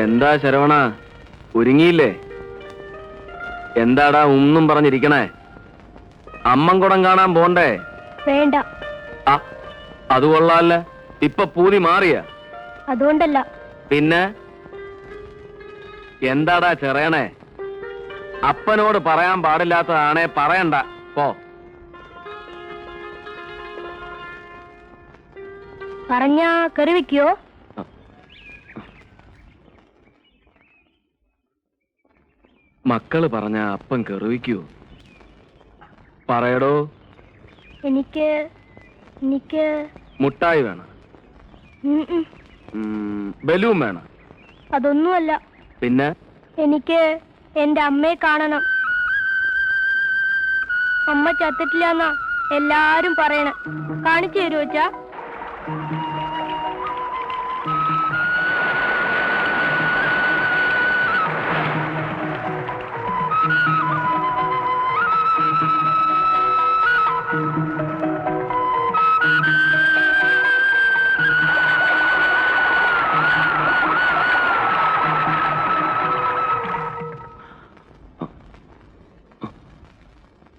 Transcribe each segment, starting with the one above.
എന്താ ശരവണ, ഒരുങ്ങിയില്ലേ? എന്താടാ ഒന്നും പറഞ്ഞിരിക്കണേ? അമ്മൻകുടം കാണാൻ പോണ്ടേ? വേണ്ട. അത് കൊള്ളാല്ല, ഇപ്പൊ പൂതി മാറിയ? അതുകൊണ്ടല്ല. പിന്നെ എന്താടാ ചെറിയണേ? അപ്പനോട് പറയാൻ പാടില്ലാത്തതാണേ പറയണ്ട, പോ. പറഞ്ഞാ കറി വെക്കോ? മക്കള് പറഞ്ഞ അപ്പൻ കെറിവിക്കൂ? പറയടോ. എനിക്ക് മുട്ടായി വേണം? ബലൂൺ വേണം? അതൊന്നുമല്ല. പിന്നെ? എനിക്ക് എന്റെ അമ്മയെ കാണണം. അമ്മ ചത്തിട്ടില്ലെന്നാ എല്ലാരും പറയണ. കാണിച്ചു തരുമോ അച്ഛാ?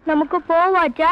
നമുക്ക് പോവാച്ചാ?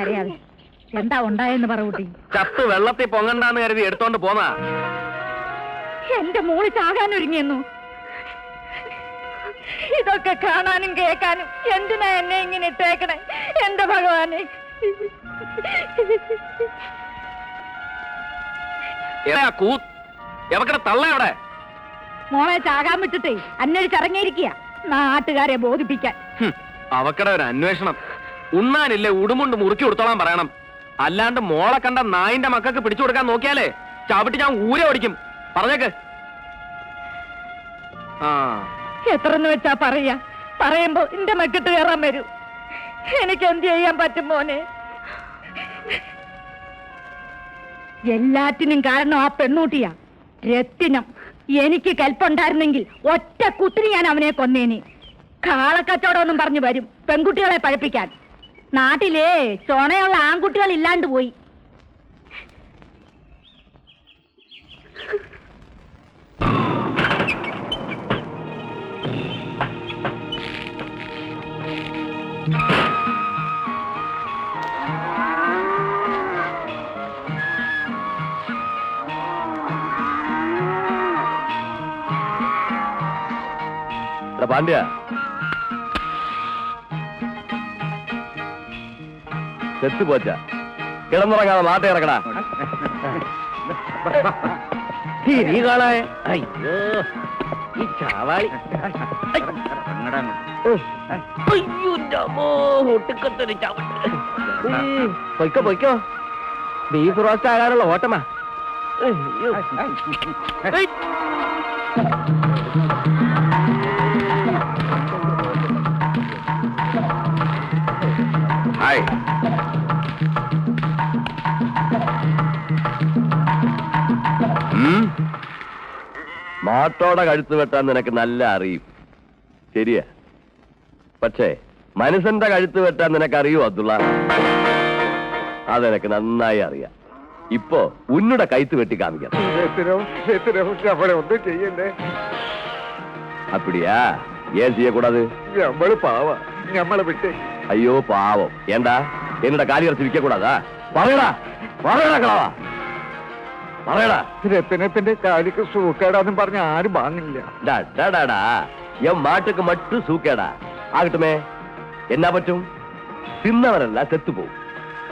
അറിയാതെ എന്താ ഉണ്ടായെന്ന് പറകൂട്ടി. ചത്ത് വെള്ളത്തിൽ പൊങ്ങണ്ടാന്ന് കരുതി എടുത്തോണ്ട് പോന്നാ. എന്റെ മോള് ചാകാനൊരുങ്ങിയെന്നു. ഇതൊക്കെ കാണാനും കേൾക്കാനും എന്തിനാ എന്നെ ഇങ്ങനെ ഇട്ടേക്കണേ എന്റെ ഭഗവാനെ? തള്ള എവിടെ? മോളെ ചാകാൻ വിട്ടിട്ടേ അന്വേഷിച്ചിറങ്ങിയിരിക്കുക നാട്ടുകാരെ ബോധിപ്പിക്കാൻ. അവക്കടെ ഒരു അന്വേഷണം. ഉണ്ണാനില്ലേ ഉടുമുണ്ട് മുറുക്കി കൊടുത്തോളാൻ പറയണം. അല്ലാണ്ട് മോളെ കണ്ട നായിന്റെ മക്കൾക്ക് പിടിച്ചു കൊടുക്കാൻ നോക്കിയാലേ ചവിട്ടി ഞാൻ ഊരെ ഓടിക്കും. പറഞ്ഞേക്ക്. എത്രന്ന് വെച്ചാ പറയാ? പറയുമ്പോ എന്റെ മക്കിട്ട് കയറാൻ വരൂ. എനിക്ക് എന്ത് ചെയ്യാൻ പറ്റും മോനെ? എല്ലാറ്റിനും കാരണം ആ പെണ്ണൂട്ടിയാ, രത്തിനം. എനിക്ക് കൽപ്പുണ്ടായിരുന്നെങ്കിൽ ഒറ്റ കുത്തിരി ഞാൻ അവനെ കൊന്നേനെ. കാളക്കച്ചവടമൊന്നും പറഞ്ഞു വരും പെൺകുട്ടികളെ പഴപ്പിക്കാൻ. നാട്ടിലേ ചൊണയുള്ള ആൺകുട്ടികൾ ഇല്ലാണ്ട് പോയി. പാണ്ഡ്യ, ചെത്തു പോച്ച കിടന്നുറങ്ങാതെ മാട്ട ഇറക്കടാ. നീ കാണായ അയ്യോ ഈ ചാവാളി പൊയ്ക്കോ പൊയ്ക്കോ. ബീഫ് റോസ്റ്റ് ആകാനുള്ള ഓട്ടമാ. ഹായ്, മാട്ടോടെ കഴുത്ത് വെട്ടാൻ നിനക്ക് നല്ല അറിയും, ശരിയാ. പക്ഷേ മനുഷ്യന്റെ കഴുത്ത് വെട്ടാൻ നിനക്ക് അറിയൂ അബ്ദുള്ള? അതെനിക്ക് നന്നായി അറിയാം. ഇപ്പോ ഉന്നുടെ കഴുത്ത് വെട്ടി കാണിക്കാം. ഒന്നും ചെയ്യണ്ടേ? അപ്പടിയാ? ഏൻ ചെയ്യക്കൂടാത്? ഞമ്മള് പാവ, ഞമ്മളെ വിട്ടേ. അയ്യോ പാവം. എന്താ എന്നോட കാലി ഇറച്ചി വിൽക്കக்கூടാതാ? പറയടാ പറയടാ കളവാ, പറയടാ. രത്തിനത്തിന്റെ കാലിക്ക് സൂക്കേടാന്നും പറഞ്ഞ ആരും വാങ്ങില്ല. டாடா என் மாட்டுக்கு மட்டும் சூக்கேடா ஆகட்டுமே, என்ன பற்றும்? தின்னவரெல்லாம் செத்து போகும்.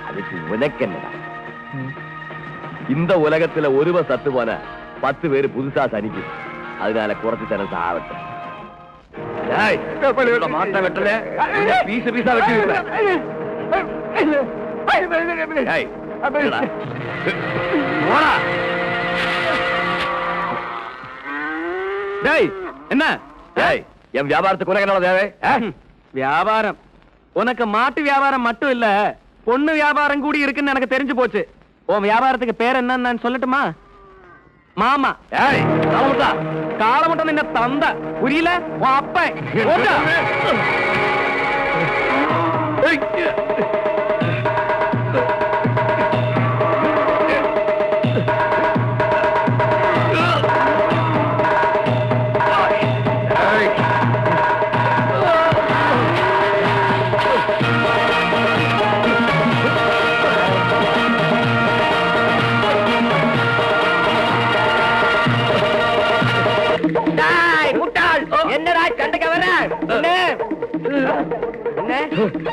அதுக்கு உனக்கு என்னடா? இந்த உலகத்துல ஒருவன் சத்து போன 10 பேரு புதுசா சனிக்கும். அதனால குறைச்சு தன சாவட்டும். மாட்ட வெட்டல பீச பீசா வெட்டி என்ன என் வியாபாரத்துக்கு உனக்கு என்ன தேவை? வியாபாரம் உனக்கு மாட்டு வியாபாரம் மட்டும் இல்ல, பொண்ணு வியாபாரம் கூடி இருக்குன்னு எனக்கு தெரிஞ்சு போச்சு. உன் வியாபாரத்துக்கு பேர் என்னன்னு நான் சொல்லட்டுமா? மாமா. காலமுட்ட நின்ன தந்த புரியல? உன் அப்ப என்னடா கண்டக்க வர?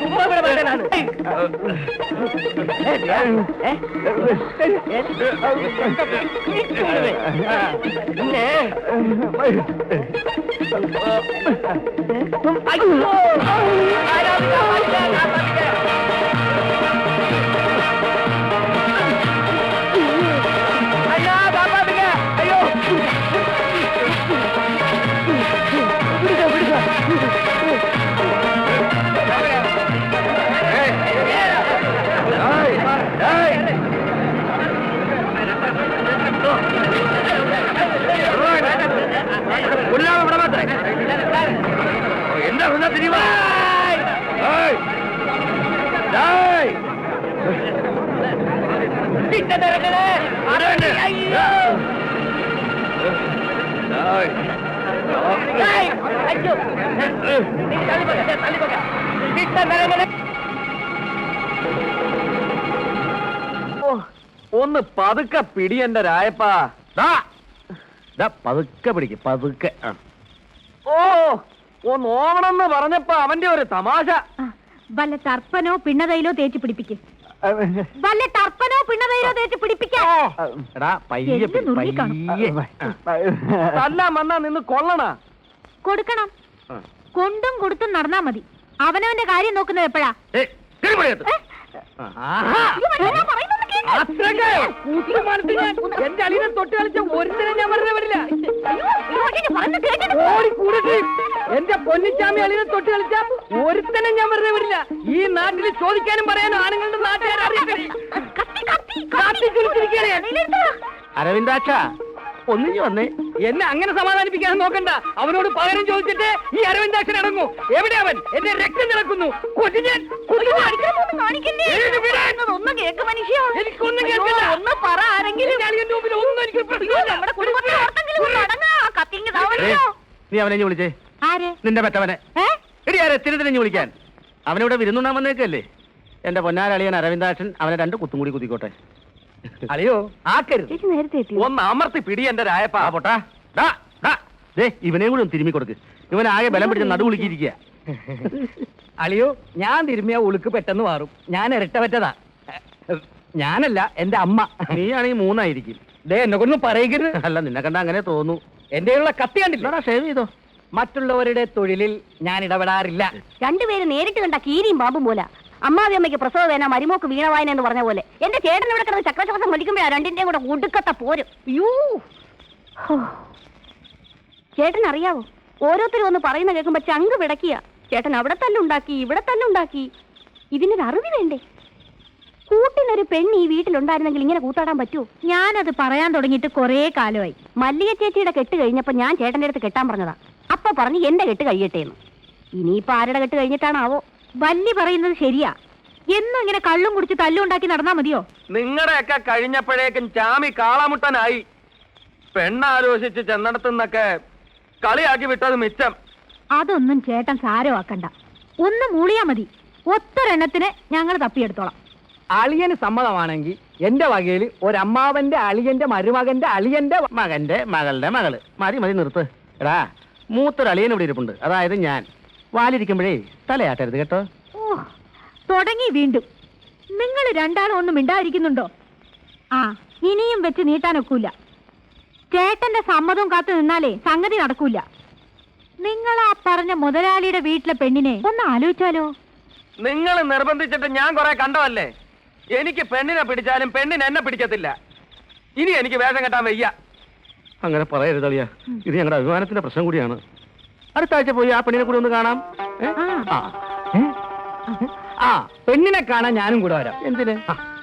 சும்மா விட மாட்டேன் நானு. என்ன தெரியுமா? ഒന്ന് പതുക്കെ പിടി എന്റെ രായപ്പാ. പതുക്കെ പിടിക്കും പതുക്കെ. ഓ ഒന്ന് ഓവണമെന്ന് പറഞ്ഞപ്പോ അവന്റെ ഒരു തമാശ. വല്ല തർപ്പനോ പിണ്ണതയിലോ തേച്ച് പിടിപ്പിക്കും. വല്ല തർപ്പനോ പിണ്ണതയിലോ തേച്ച് പിടിപ്പിക്കാം. തല്ലാൻ വന്നാ നിന്ന് കൊള്ളണ കൊടുക്കണം. കൊണ്ടും കൊടുത്തും നടന്നാ മതി. അവനവന്റെ കാര്യം നോക്കുന്നത് എപ്പോഴാ? എന്റെ അളിനെ തൊട്ട് കളിച്ച ഒരുത്തരം ഞാൻ വെറുതെ വിടില്ല. എന്റെ പൊന്നിച്ചാമി അളിനെ തൊട്ട് കളിച്ച ഒരുത്തനെ ഞാൻ വെറുതെ വിടില്ല. ഈ നാട്ടിൽ ചോദിക്കാനും പറയാനും ആണുങ്ങളുടെ നാട്ടുകാരെ അരവിന്ദാക്ഷ ഒന്നിഞ്ഞു വന്നേ. എന്നെ അങ്ങനെ സമാധാനിപ്പിക്കാൻ നോക്കണ്ട. അവനോട് പകരം ചോദിച്ചിട്ട് ഈ അരവിന്ദാക്ഷൻ ഇറങ്ങൂ. എവിടെ അവൻ? എന്റെ രക്തം നടക്കുന്നു. എനിക്കൊന്നും കേൾക്കില്ല. ഒന്ന് പറ ആരെങ്കിലും. ഒന്നും എനിക്ക് നമ്മുടെ കുടുംബത്തിൽ ഓർത്തെങ്കിലും ഒന്ന് അടങ്ങാ. കത്തിങ്ങ് താവല്ലോ. നീ അവനെ വിളിച്ചേ, ആര്? നിന്റെ മറ്റവനെ. എടി ആരെ തിരിഞ്ഞു വിളിക്കാൻ? അവനിവിടെ വിരുന്നുണ്ണാൻ വന്നേക്കല്ലേ? എന്റെ പൊന്നാരളിയൻ അരവിന്ദാക്ഷൻ അവനെ 2 കുത്തും കൂടി കുത്തിക്കോട്ടെ. അളിയോ ആക്കരുത്. ചേച്ചി നേരത്തെ എത്തി. ഒന്ന് അമർത്തി പിടി എന്റെ രായപ്പാ. പൊട്ടാ ഇവനെയും കൂടി ഒന്ന് തിരുമ്മി കൊടുക്ക്. ഇവനാകെ ബലം പിടിച്ച് നടു വിളിക്കിരിക്കുക. അളിയോ ഞാൻ തിരുമ്മിയ ഉളുക്ക് പെട്ടെന്ന് മാറും. ഞാൻ ഇരട്ട പറ്റതാ. ഞാനല്ല എന്റെ അമ്മ. നീയാണെങ്കിൽ 3 ആയിരിക്കും. എന്നെ കൊണ്ടൊന്നും പറയരുത്. അല്ല, നിന്നെ കണ്ട അങ്ങനെ തോന്നു. എന്റെ ഉള്ള കത്തി കണ്ടില്ല. ഷേവ് ചെയ്തോ. മറ്റുള്ളവരുടെ തൊഴിലിൽ ഞാൻ ഇടപെടാറില്ല. രണ്ടുപേര് നേരിട്ട് കണ്ട കീരിയും പാമ്പും പോലെ. അമ്മാവി അമ്മയ്ക്ക് പ്രസവ വേന, മരുമോക്ക് വീണവായന എന്ന് പറഞ്ഞ പോലെ എന്റെ ചേട്ടൻ ഇവിടെ കിടന്ന് ചക്രശ്വാസം വലിക്കുമ്പോഴാണ് രണ്ടിന്റെയും കൂടെ ഒടുക്കത്തെ പോരും. യൂ, ചേട്ടൻ അറിയാവോ, ഓരോരുത്തരും ഒന്ന് പറയുന്ന കേൾക്കുമ്പോ ചങ്ക് പിടക്കിയ. ചേട്ടൻ അവിടെ തല്ലുണ്ടാക്കി, ഇവിടെ തല്ലുണ്ടാക്കി. ഇതിനൊരു അറിവ് വേണ്ടേ? കൂട്ടിനൊരു പെണ്ണ് ഈ വീട്ടിലുണ്ടായിരുന്നെങ്കിൽ ഇങ്ങനെ കൂത്താടാൻ പറ്റുമോ? ഞാനത് പറയാൻ തുടങ്ങിയിട്ട് കുറേ കാലമായി. മല്ലിക ചേച്ചിയുടെ കെട്ട് കഴിഞ്ഞപ്പോ ഞാൻ ചേട്ടന്റെ അടുത്ത് കെട്ടാൻ പറഞ്ഞതാ. അപ്പൊ പറഞ്ഞു എന്റെ കെട്ട് കഴിയട്ടെ എന്ന്. ഇനിയിപ്പോ ആരുടെ കെട്ട് കഴിഞ്ഞിട്ടാണാവോ? വല്ലി പറയുന്നത് ശരിയാ. എന്നും ഇങ്ങനെ കള്ളും കുടിച്ച് തല്ലുണ്ടാക്കി നടന്നാ മതിയോ? നിങ്ങളുടെയൊക്കെ കഴിഞ്ഞപ്പോഴേക്കും ചാമി കാളമുട്ടനായി. പെണ്ണാലോചിച്ച് ചെന്നിടത്തുനിന്നൊക്കെ കളിയാക്കി വിട്ടത് മിച്ചം. അതൊന്നും ചേട്ടൻ സാരമാക്കണ്ട. ഒന്ന് മൂളിയാ മതി. ഒത്തൊരെണ്ണത്തിന് ഞങ്ങൾ തപ്പിയെടുത്തോളാം. അളിയന് സമ്മതമാണെങ്കിൽ എന്റെ വകയിൽ ഒരമ്മാവന്റെ അളിയന്റെ മരുമകന്റെ അളിയന്റെ മകന്റെ മകളുടെ മകള്. മതി നിർത്ത്. എടാ, മൂത്തൊരളിയൻ ഇവിടെ ഇരിപ്പുണ്ട്. അതായത് ഞാൻ. വാലിരിക്കുമ്പോഴേ തലയാട്ടരുത് കേട്ടോ. ഓ, തുടങ്ങി വീണ്ടും. നിങ്ങൾ രണ്ടാളും ഒന്നും മിണ്ടാതിരിക്കുന്നുണ്ടോ? ആ, ഇനിയും വെച്ച് നീട്ടാനൊക്കൂല. ചേട്ടന്റെ സമ്മതവും കാത്തു നിന്നാലേ സംഗതി നടക്കൂല. നിങ്ങൾ ആ പറഞ്ഞ മുതലാളിയുടെ വീട്ടിലെ പെണ്ണിനെ ഒന്ന് ആലോചിച്ചാലോ? നിങ്ങൾ നിർബന്ധിച്ചിട്ട് ഞാൻ കുറെ കണ്ടതല്ലേ. എനിക്ക് പെണ്ണിനെ പിടിച്ചാലും പെണ്ണിന് എന്നെ പിടിക്കത്തില്ല. ഇനി എനിക്ക് വേഷം കെട്ടാൻ വയ്യ. അങ്ങനെ പറയരുതളിയ. ഇത് ഞങ്ങളുടെ അഭിമാനത്തിന്റെ പ്രശ്നം കൂടിയാണ്. അടുത്ത ആഴ്ച പോയി ആ പെണ്ണിനെ കൂടി ഒന്ന് കാണാം. ആ പെണ്ണിനെ കാണാൻ ഞാനും കൂടെ വരാം. എന്തിന്?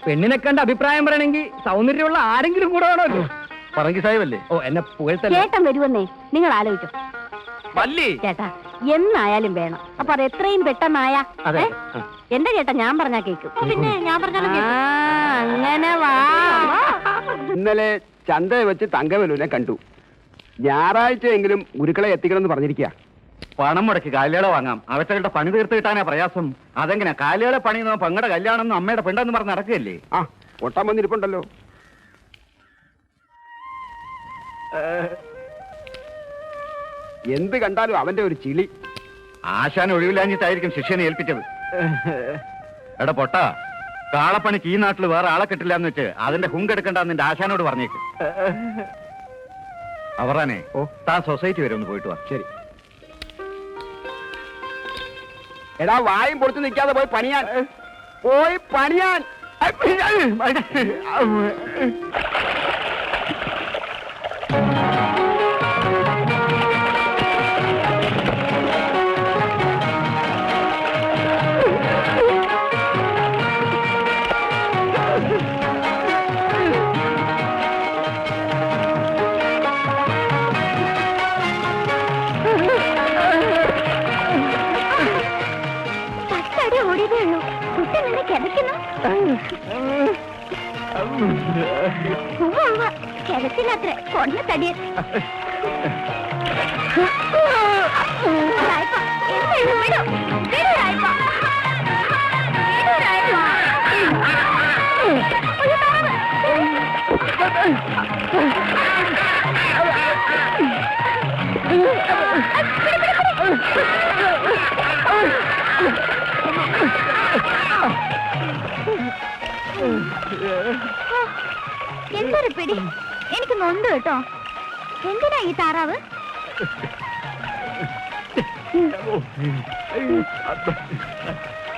പെണ്ണിനെ കണ്ട അഭിപ്രായം പറയണമെങ്കിൽ സൗന്ദര്യമുള്ള ആരെങ്കിലും കൂടെ വേണമല്ലോ. പറങ്കി സാഹിബല്ലേ? ഓ, എന്നെ പുകഴ്ത്തല്ലേ. ചേട്ടൻ വരുമെന്നേ നിങ്ങൾ ആലോചിച്ചോ. മല്ലി ചേട്ടാ, എന്നായാലും വേണം. അപ്പൊ അത് എത്രയും പെട്ടെന്നായാ. അതെ. എന്റെ ചേട്ടാ ഞാൻ പറഞ്ഞാ കേക്കും. പിന്നെ ഞാൻ പറഞ്ഞാലും അങ്ങനെ വാ. ഇന്നലെ ചന്തയെ വെച്ച് തങ്കവലുവിനെ കണ്ടു. ഞായറാഴ്ചയെങ്കിലും ഗുരുക്കളെ എത്തിക്കണമെന്ന് പറഞ്ഞിരിക്കുക. പണം മുടക്കി കാലികളെ വാങ്ങാം. അവറ്റകളുടെ പണി തീർത്ത് കിട്ടാനാ പ്രയാസം. അതെങ്ങനെ? കാലികളെ പണി പെങ്ങളുടെ കല്യാണം അമ്മയുടെ പെണ്ടെന്ന് പറഞ്ഞ് നടക്കുകയല്ലേ? ആ, ഒട്ടാൻ വന്നിരിപ്പുണ്ടല്ലോ. എന്ത് കണ്ടാലും അവന്റെ ഒരു ചിളി. ആശാൻ ഒഴിവില്ലാഞ്ഞിട്ടായിരിക്കും ശിഷ്യനെ ഏൽപ്പിച്ചത്. എടാ പൊട്ടാ, കാളപ്പണിക്ക് ഈ നാട്ടിൽ വേറെ ആളെ കിട്ടില്ല എന്ന് വെച്ച് അതിന്റെ ഹുങ്കെടുക്കണ്ടെന്ന് നിന്റെ ആശാനോട് പറഞ്ഞേക്ക്. അവറാനെ, താൻ സൊസൈറ്റി വരെ ഒന്ന് പോയിട്ട് വാ. ശരി. എടാ, വായും പൊളിച്ചു നിൽക്കാതെ പോയി പണിയാൻ. പോയി പണിയാൻ. കിടക്കില്ലത്ര കൊണ്ട തടിയൻ. എന്തൊരു പിടി. എനിക്ക് നൊന്ത് കേട്ടോ. എന്തിനാ ഈ താറാവ്?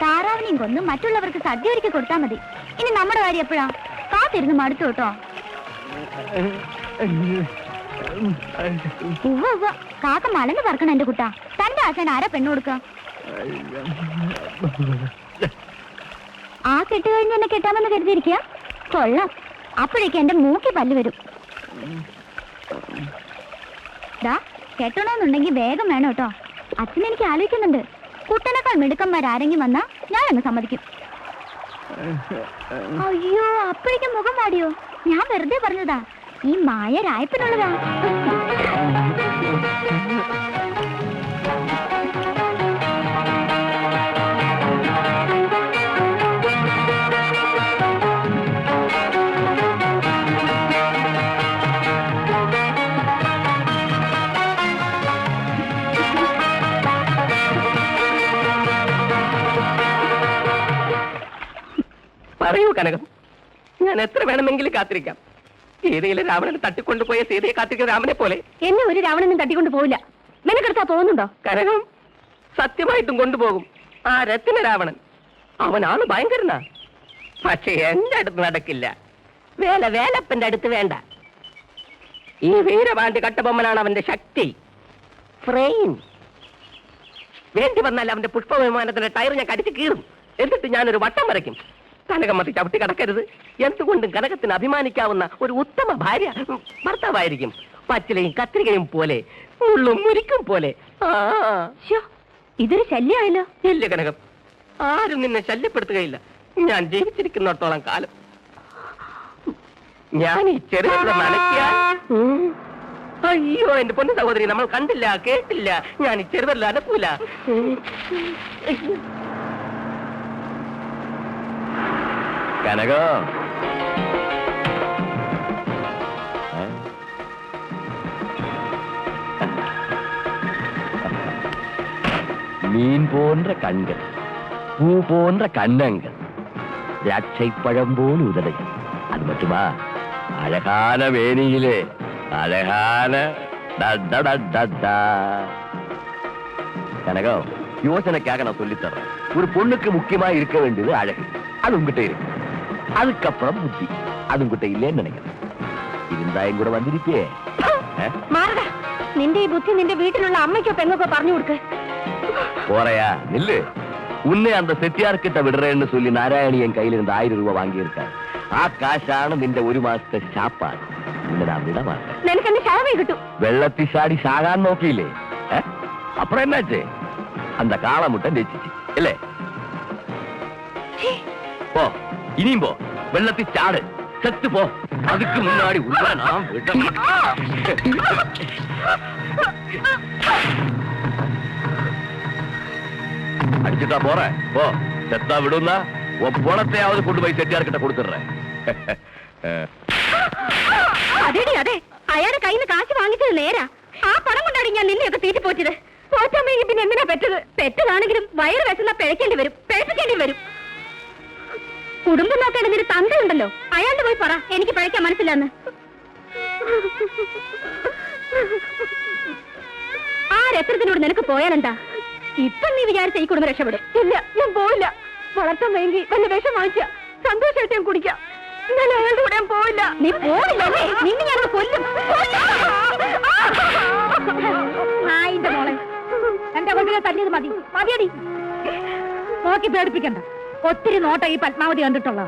താറാവിനെയും കൊന്ന് മറ്റുള്ളവർക്ക് സദ്യ ഒരുക്കി കൊടുത്താൽ മതി. ഇനി നമ്മുടെ കാര്യം എപ്പോഴാ? കാത്തിരുന്ന് മടുത്തു കേട്ടോ. കാക്ക മലന്ന് പറക്കണം എന്റെ കുട്ടാ. തന്റെ ആശാൻ ആരാ പെണ്ണു കൊടുക്ക? ആ കെട്ട് കഴിഞ്ഞ് എന്നെ കെട്ടാമെന്ന് കരുതിയിരിക്കുക. കൊള്ളാം. അപ്പോഴേക്ക് എന്റെ മൂക്കി പല്ല് വരും. കെട്ടണമെന്നുണ്ടെങ്കിൽ വേഗം വേണം കേട്ടോ. അച്ഛനെനിക്ക് ആലോചിക്കുന്നുണ്ട്. കുട്ടനേക്കാൾ മിടുക്കന്മാരാരെങ്കിലും വന്നാ ഞാനൊന്ന് സമ്മതിക്കും. അയ്യോ, അപ്പോഴേക്കും മുഖം വാടിയോ? ഞാൻ വെറുതെ പറഞ്ഞതാ. ഈ മായ രായത്തിനുള്ളതാ. പറയൂ കനകം, ഞാൻ എത്ര വേണമെങ്കിലും കാത്തിരിക്കാം. സീതയിലെ രാവണനെ തട്ടിക്കൊണ്ടുപോയ സീതയെ കാത്തിരിക്കുന്ന രാമനെ പോലെ. എന്നെ ഒരു രാവണനും തട്ടിക്കൊണ്ട് പോവില്ല. നിനക്കെടുത്താ തോന്നുന്നുണ്ടോ? കനകം, സത്യമായിട്ടും കൊണ്ടുപോകും. ആ രത്തിന രാവണൻ അവനാണ് ഭയങ്കരനാ. പക്ഷെ എന്റെ അടുത്ത് നടക്കില്ല. വേലപ്പന്റെ അടുത്ത് വേണ്ട. ഈ വീരപാണ്ഡ്യ കട്ടബൊമ്മനാണ് അവന്റെ ശക്തി. ഫ്രെയിം വേണ്ടി വന്നാൽ അവന്റെ പുഷ്പവിമാനത്തിന്റെ ടയർ ഞാൻ കടിച്ചു കീറും. എന്നിട്ട് ഞാനൊരു വട്ടം വരയ്ക്കും. കനകമതി ചവിട്ടി കടക്കരുത്. എന്തുകൊണ്ടും കനകത്തിന് അഭിമാനിക്കാവുന്ന ഒരു ഉത്തമ ഭാര്യ ഭർത്താവായിരിക്കും. പച്ചിലയും കത്രികയും പോലെ, മുള്ളും മുരിക്കും പോലെ. ഇതൊരു ശല്യമായല്ലോ. ഇല്ല കനകം, ആരും നിന്നെ ശല്യപ്പെടുത്തുകയില്ല. ഞാൻ ജീവിച്ചിരിക്കുന്നിടത്തോളം കാലം. ഞാൻ ഈ ചെറുകിട നനയ്ക്കാൻ. അയ്യോ എന്റെ പൊന്നു സഹോദരി, നമ്മൾ കണ്ടില്ല, കേട്ടില്ല. ഞാൻ ഈ ചെറുതല്ല അനക്കൂല. കനകം, மீன் போன்ற கண்கள், பூ போன்ற கன்னங்கள், திராட்சை பழம் போல் உதடுகள். அது மட்டுமா, அழகான வேணியிலே அழகான கனகம், யோசனைக்காக நான் சொல்லித்தர்றேன். ஒரு பொண்ணுக்கு முக்கியமா இருக்க வேண்டியது அழகு. அது உங்ககிட்ட இருக்கு. அதுக்கப்புறம் புத்தி. அது உங்ககிட்ட இல்லைன்னு நினைக்கிறேன். இருந்தா என் கூட வந்திருப்பியே. മാറുക. നിന്റെ ഈ ബുദ്ധി നിന്റെ വീട്ടിലുള്ള അമ്മയ്ക്കോ പെങ്ങൾക്കോ പറഞ്ഞു കൊടുക്ക്. போறையா நில்லு. உன்னை அந்த செட்டியார்கிட்ட விடுறேன்னு சொல்லி நாராயணி என் கையில இருந்து 1000 ரூபாய் வாங்கியிருக்காரு. ആ കാശാണ് നിന്റെ ഒരു മാസത്തെ ശാപ്പാട്. നിന്നെ ഞാൻ വിട മാറ്റേൻ. നിനക്ക് എന്റെ ശവമേ കിട്ടും. വെള്ളത്തിൽ ചാടി സാകാൻ നോക്കിയില്ലേ? അപ്പുറം എന്നാച്ചേ? அந்த കാളമുട്ടൻ രക്ഷിച്ചു അല്ലേ? പോ, ഇനിയും പോ. വെള്ളത്തിൽ ചാട്, செத்து போ. அதுக்கு முன்னாடி உள்ள நான் விட அடிச்சுட்டா போறேன். போ, செத்தா விடுன்னா உன் பணத்தையாவது கொண்டு போய் செட்டியார்கிட்ட கொடுத்துடுறேன். അതെടി അതെ, അയാളുടെ കയ്യിൽ നിന്ന് കാശ് വാങ്ങിച്ചത് നേരാ. ആ പണം കൊണ്ടാണ് ഞാൻ നിന്നെയൊക്കെ തീറ്റി പോറ്റത്. പോറ്റമ്മയെങ്കിൽ പിന്നെ എന്തിനാ പെറ്റത്? പെറ്റതാണെങ്കിലും വയറ് വിശന്നാ പിഴക്കേണ്ടി വരും, പിഴപ്പിക്കേണ്ടി വരും. കുടുംബം നോക്കേണ്ട നിന്റെ തന്തയുണ്ടല്ലോ, അയാളുടെ പോയി പറ എനിക്ക് പിഴയ്ക്കാൻ മനസ്സിലാന്ന്. ആ രത്രത്തിനോട് നിനക്ക് പോയാലെന്താ? ഇപ്പം നീ വിചാരിച്ച ഈ കുടുംബം രക്ഷപ്പെടും. ഇല്ല, ഞാൻ പോയില്ല. വളർത്താൻ വൈകി വല്ല വിഷം വാങ്ങിച്ച സന്തോഷമായിട്ട് ഞാൻ കുടിക്കാം. ഞാൻ അയാളുടെ കൂടെ ഞാൻ പോയില്ല. നീ പോയില്ല, നിന്നെ ഞാൻ കൊല്ലും. ആയിന്റെ മോളെ, എന്റെ കൊണ്ടിനെ തല്ലിയത് മതി. മതിയടി, നോക്കി പേടിപ്പിക്കണ്ട. ഒത്തിരി നോട്ട ഈ പത്മാവതി കണ്ടിട്ടുള്ള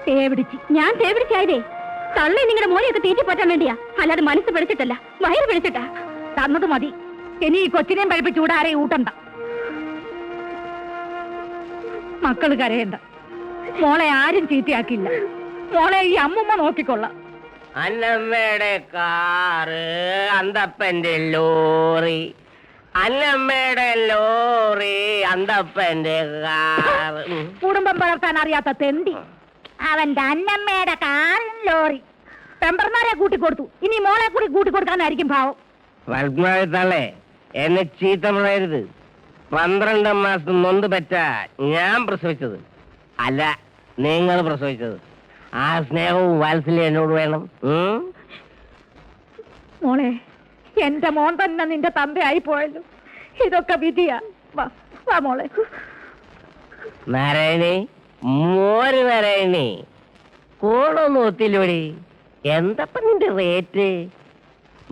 തേവിടിച്ച്. ഞാൻ തേവിടിച്ചായതേ തള്ളി നിങ്ങളുടെ മോനെയൊക്കെ തീറ്റി പറ്റാൻ വേണ്ടിയാ, അല്ലാതെ മനസ്സ് പിടിച്ചിട്ടല്ല, വയറ് പിടിച്ചിട്ടാ. തന്നത് മതി. ഇനി ഈ കൊച്ചിനെയും പഴിപ്പിച്ച് ഇവിടെ ആരെയും ഊട്ടണ്ട. മക്കള് കരയണ്ട. മോളെ ആരും ചീത്തയാക്കില്ല. മോളെ ഈ അമ്മുമ്മ നോക്കിക്കൊള്ളാം. അന്നമ്മയുടെ കാറ്, അന്തപ്പന്റെ ലോറി. അന്നമ്മയുടെ ലോറി, അന്തപ്പന്റെ കാറ്. കുടുംബം വളർത്താൻ അറിയാത്ത തെണ്ടി. അവന്റെ അന്നമ്മയുടെ കാറും ലോറി പെമ്പർമാരെ കൂട്ടിക്കൊടുത്തു. ഇനി മോളെ കൂടി കൂട്ടിക്കൊടുക്കാനായിരിക്കും ഭാവം. പത്മാവതിത്തള്ളേ, എന്നെ ചീത്ത പറയരുത്. 12 മാസം നൊന്ത് പറ്റ ഞാൻ പ്രസവിച്ചത് അല്ല, നിങ്ങൾ പ്രസവിച്ചത്. ആ സ്നേഹവും വാത്സല്യം എന്നോട് വേണം. മോളെ, എന്റെ മോൻ തന്നെ നിന്റെ തന്തയായി പോയല്ലോ. ഇതൊക്കെ വിധിയാ. വാ വാ മോളെ. നാരായണി, മോര് നാരായണി, കോണൊന്നും ഒത്തില്ലോടി. എന്തപ്പ നിന്റെ റേറ്റ്?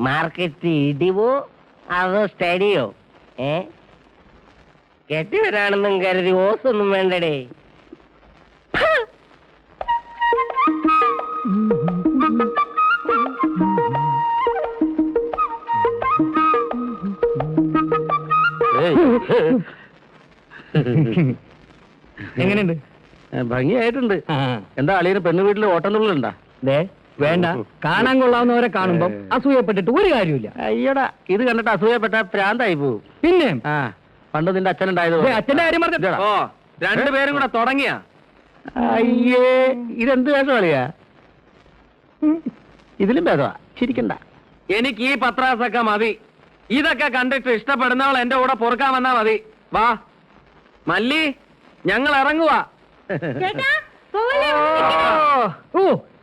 മാർക്കറ്റ് ഇടിവോ അതോ സ്റ്റഡിയോ? കെട്ടിവരാണെന്നും കരുതി ഓസൊന്നും വേണ്ടടേ. എങ്ങനെയുണ്ട്? ഭംഗിയായിട്ടുണ്ട്. എന്താ അളിയന് പെണ്ണു വീട്ടിൽ ഓട്ടം തുള്ളലുണ്ടാ? വേണ്ട, കാണാൻ കൊള്ളാവുന്നവരെ കാണുമ്പം അസൂയപ്പെട്ടിട്ട് ഒരു കാര്യമില്ല. അയ്യടാ, ഇത് കണ്ടിട്ട് അസൂയപ്പെട്ട പ്രാന്തായി പോവും. പിന്നെ ആ, പണ്ട് നിന്റെ അച്ഛനുണ്ടായത് ദേ, അച്ഛന്റെ കാര്യം പറഞ്ഞ ഓ, രണ്ടുപേരും കൂടെ തുടങ്ങിയ. അയ്യേ, ഇതെന്ത് വേഷം കളിയാ? ഇതിലും ഭേദമാ, ചിരിക്കണ്ട. എനിക്ക് ഈ പത്രാസൊക്കെ മതി. ഇതൊക്കെ കണ്ടിട്ട് ഇഷ്ടപ്പെടുന്നവൾ എന്റെ കൂടെ പൊറുക്കാൻ വന്നാ മതി. വാ മല്ലി, ഞങ്ങൾ ഇറങ്ങുവാ. ഓ,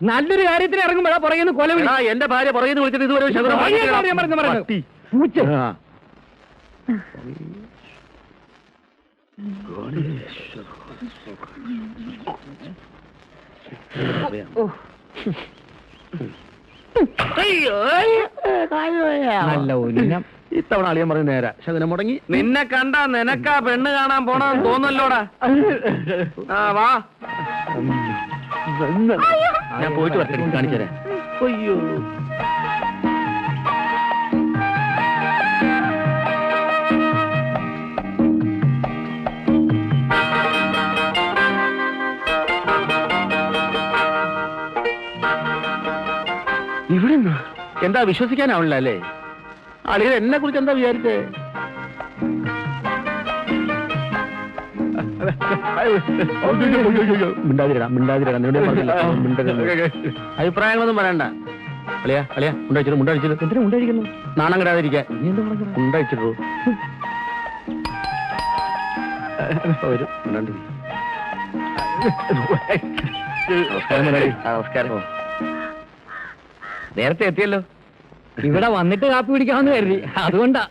നല്ലൊരു കാര്യത്തിന് ഇറങ്ങുമ്പോഴാ പറയുന്നു കൊല വിളി. എന്റെ ഭാര്യ പുറകിന്ന് വിളിച്ചിട്ട് ഇതുവരെ ഒരു ശകുനം പറഞ്ഞിട്ടില്ല. പട്ടി. ആ. നല്ല ഉന്നം. ഇത്തവണ അളിയൻ പറഞ്ഞു നേരാ, ശകുനം മുടങ്ങി. നിന്നെ കണ്ടാ നിനക്കാ പെണ്ണ് കാണാൻ പോണെന്ന് തോന്നല്ലോടാ. ആ വാ, ഞാൻ പോയിട്ട് വരട്ടെ, കാണിച്ചതരാ. അയ്യോ, ഇവിടെ എന്താ വിശ്വസിക്കാനാവില്ല അല്ലേ? അളിയൻ എന്നെ കുറിച്ച് എന്താ വിചാരിച്ചേ? അഭിപ്രായങ്ങളൊന്നും പറയണ്ട. അളിയാ അളിയാ, മുണ്ടഴിച്ചിട്ട് മുണ്ടഴിച്ചിട്ട് എന്തിനാ മുണ്ടഴിക്കുന്നു? നാണം കിടാതിരിക്കാൻ മുണ്ടഴിച്ചിട്ടു വരും. നമസ്കാരം. നേരത്തെ എത്തിയല്ലോ. ഇവിടെ വന്നിട്ട് കാപ്പി കുടിക്കാമെന്ന് കരുതി, അതുകൊണ്ടാ.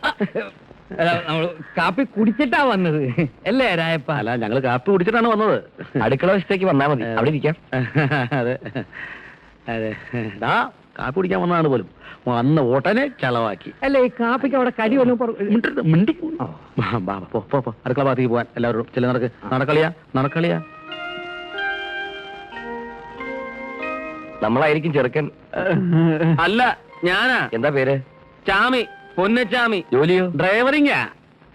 നമ്മള് കാപ്പി കുടിച്ചിട്ടാ വന്നത് അല്ലേ രായപ്പ? അല്ല, ഞങ്ങള് കാപ്പി കുടിച്ചിട്ടാണ് വന്നത്. അടുക്കള വശത്തേക്ക് വന്നാ മതി, അവിടെ ഇരിക്കാം. അതെ അതെ, കാപ്പി കുടിക്കാൻ വന്നതാണ് പോലും. വന്ന ഓട്ടനെ ചെലവാക്കി. അല്ലേ, ഈ കാപ്പിക്ക് അവിടെ കരി വന്നു മിണ്ടി. അടുക്കള ഭാഗത്തേക്ക് പോവാൻ എല്ലാവരും ചില നടക്ക്. നടക്കളിയാ നടക്കളിയാ. നമ്മളായിരിക്കും ചെറുക്കൻ. അല്ല, ഞാനാ. എന്താ പേര്? ചാമി, പൊന്നച്ചാമി. ജോലിയോ? ഡ്രൈവറിങ്ങാ.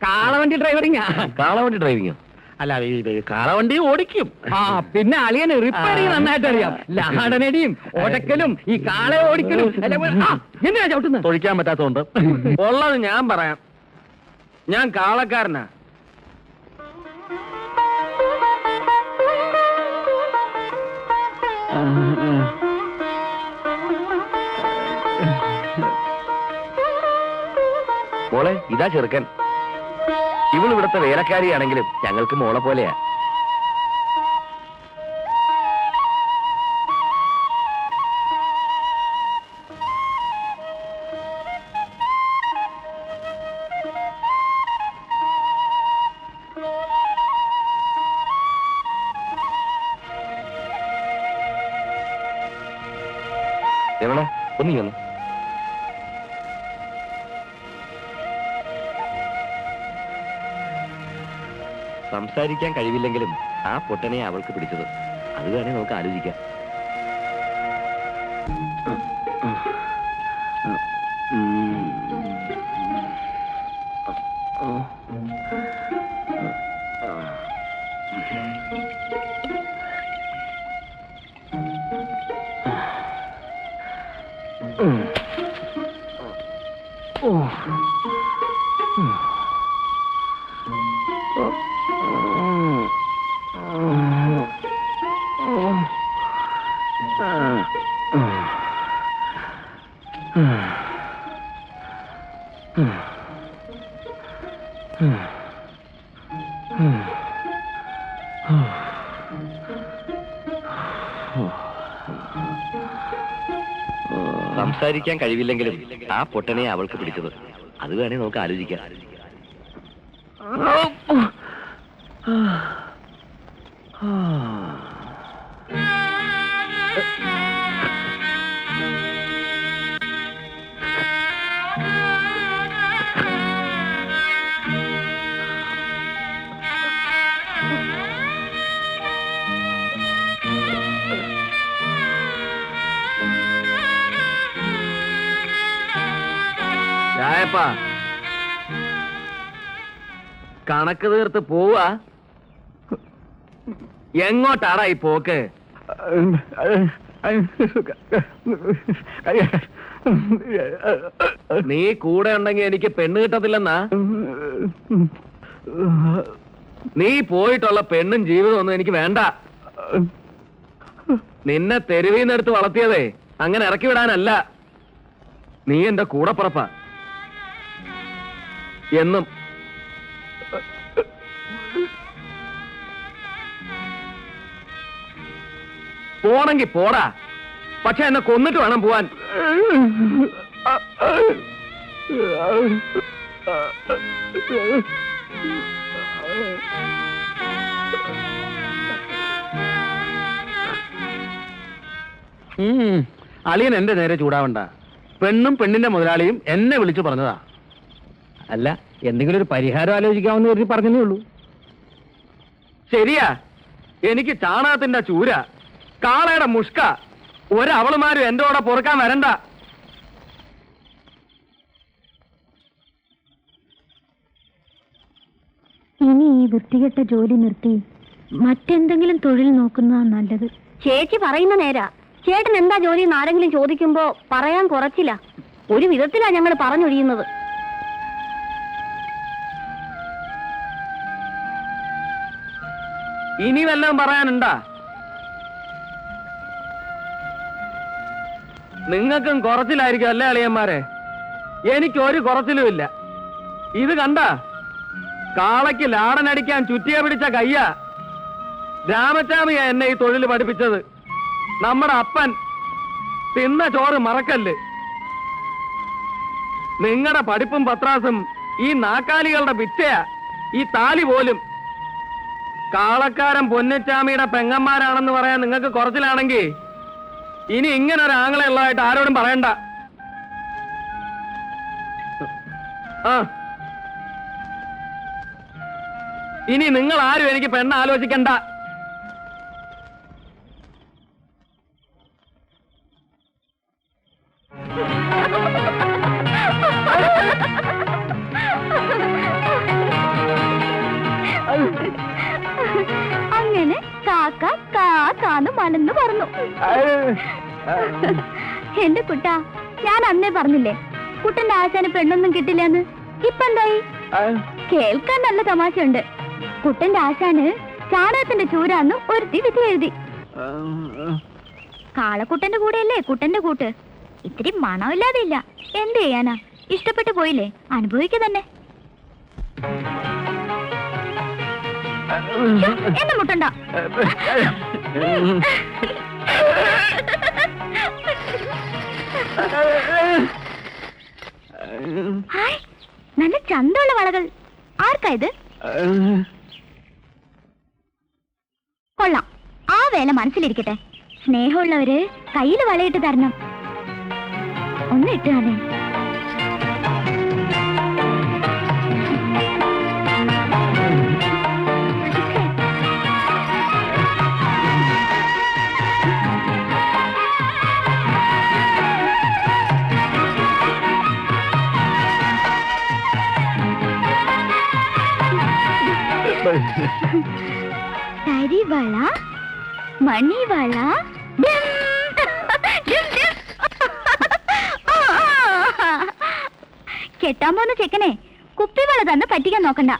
കാളവണ്ടി ഡ്രൈവറിങ്ങാ. കാളവണ്ടി ഡ്രൈവിങ്ങോ? അല്ല, കാളവണ്ടി ഓടിക്കും. ആ, പിന്നെ അളിയന് റിപ്പയറിങ് നന്നായിട്ട് അറിയാം. ലാടനടിയും ഓടക്കലും ഈ കാളെ ഓടിക്കലും. എന്തിനാ ചവിട്ടുന്നത്? തൊഴിക്കാൻ പറ്റാത്തതുകൊണ്ട്. ഉള്ളത് ഞാൻ പറയാം. ഞാൻ കാളക്കാരനാ. മോളെ, ഇതാ ചെറുക്കൻ. ഇവളിവിടുത്തെ വേലക്കാരിയാണെങ്കിലും ഞങ്ങൾക്ക് മോളെ പോലെയാ. രമണ, ഒന്നീ വന്നു. സംസാരിക്കാൻ കഴിവില്ലെങ്കിലും ആ പൊട്ടനെ അവൾക്ക് പിടിച്ചത്. അത് വേണേ നമുക്ക് ആലോചിക്കാം. സംസാരിക്കാൻ കഴിവില്ലെങ്കിലും ആ പൊട്ടനെ അവൾക്ക് പിടിച്ചത്. അത് വേണേ നമുക്ക് ആലോചിക്കാം. രായപ്പാ, കണക്ക് തീർത്ത് പോവാ? എങ്ങോട്ടാടാ ഈ പോക്ക്? നീ കൂടെ ഉണ്ടെങ്കിൽ എനിക്ക് പെണ്ണ് കിട്ടത്തില്ലെന്നാ? നീ പോയിട്ടുള്ള പെണ്ണും ജീവിതം ഒന്നും എനിക്ക് വേണ്ട. നിന്നെ തെരുവീന്നെടുത്ത് വളർത്തിയതേ അങ്ങനെ ഇറക്കി വിടാനല്ല. നീ എന്റെ കൂടപ്പുറപ്പാ എന്നും. പോണെങ്കി പോടാ, പക്ഷെ എന്നെ കൊന്നിട്ട് വേണം പോവാൻ. അളിയൻ എന്റെ നേരെ ചൂടാവണ്ട. പെണ്ണും പെണ്ണിന്റെ മുതലാളിയും എന്നെ വിളിച്ചു പറഞ്ഞതാ. അല്ല, എന്തെങ്കിലും ഒരു പരിഹാരം ആലോചിക്കാമെന്ന് കരുതി പറഞ്ഞതേ ഉള്ളൂ. ശരിയാ, എനിക്ക് ചാണകത്തിന്റെ ചൂര, കാളയുടെ മുഷ്ക, ഒരവളുമാരും എന്റെ കൂടെ പൊറുക്കാൻ വരണ്ട. ഇനി ഈ വൃത്തികെട്ട ജോലി നിർത്തി മറ്റെന്തെങ്കിലും തൊഴിൽ നോക്കുന്നതാണ് നല്ലത്. ചേച്ചി പറയുന്ന നേരാ. ചേട്ടൻ എന്താ ജോലി എന്ന് ആരെങ്കിലും ചോദിക്കുമ്പോ പറയാൻ കുറച്ചില്ല. ഒരു വിധത്തിലാ ഞങ്ങൾ പറഞ്ഞൊഴിയുന്നത്. ഇനി വല്ലതും പറയാനുണ്ടാ? നിങ്ങൾക്കും കുറച്ചിലായിരിക്കും അല്ലേ അളിയന്മാരെ? എനിക്കൊരു കുറച്ചിലുമില്ല. ഇത് കണ്ട, കാളയ്ക്ക് ലാടനടിക്കാൻ ചുറ്റിയ പിടിച്ച കയ്യാ. രാമച്ചാമിയാ എന്നെ ഈ തൊഴിൽ പഠിപ്പിച്ചത്. നമ്മുടെ അപ്പൻ തിന്ന ചോറ് മറക്കല്ല്. നിങ്ങളുടെ പഠിപ്പും പത്രാസും ഈ നാക്കാലികളുടെ പിച്ചയാ. ഈ താലി പോലും. കാളക്കാരൻ പൊന്നച്ചാമിയുടെ പെങ്ങന്മാരാണെന്ന് പറയാൻ നിങ്ങൾക്ക് കുറച്ചിലാണെങ്കിൽ ഇനി ഇങ്ങനെ ഒരു ആങ്ങളെ ഉള്ളതായിട്ട് ആരോടും പറയണ്ട. ഇനി നിങ്ങൾ ആരും എനിക്ക് പെണ്ണ് ആലോചിക്കണ്ട. അങ്ങനെ കാക്ക കാക്കാന്ന് മലന്ന് പറഞ്ഞു. എന്റെ കുട്ടാ, ഞാൻ അന്നേ പറഞ്ഞില്ലേ കുട്ടന്റെ ആശാന് പെണ്ണൊന്നും കിട്ടില്ലെന്ന്. ഇപ്പൊ എന്തായി? കേൾക്കാൻ നല്ല തമാശയുണ്ട്. കുട്ടന്റെ ആശാന് ചാണകത്തിന്റെ ചൂരാന്ന് ഒരുത്തി വിധി എഴുതി. കാളക്കുട്ടന്റെ കൂടെയല്ലേ കുട്ടന്റെ കൂട്ട്. ഇത്തിരി മണമില്ലാതെ ഇല്ല. എന്ത് ചെയ്യാനാ? ഇഷ്ടപ്പെട്ടു പോയില്ലേ, അനുഭവിക്കുക തന്നെ. എന്നെ മുട്ടണ്ട. ഹായ്, നല്ല ചന്തമുള്ള വളകൾ. ആർക്കായത്? കൊള്ളാം, ആ വേല മനസ്സിലിരിക്കട്ടെ. സ്നേഹമുള്ളവര് കയ്യിൽ വളയിട്ട് തരണം. ഒന്ന് ഇട്ട് തന്നെ. തരിവള, മണിവള, കെട്ടാൻ പോകുന്ന ചെക്കനെ കുപ്പിവള തന്നെ പറ്റിക്കാൻ നോക്കണ്ട.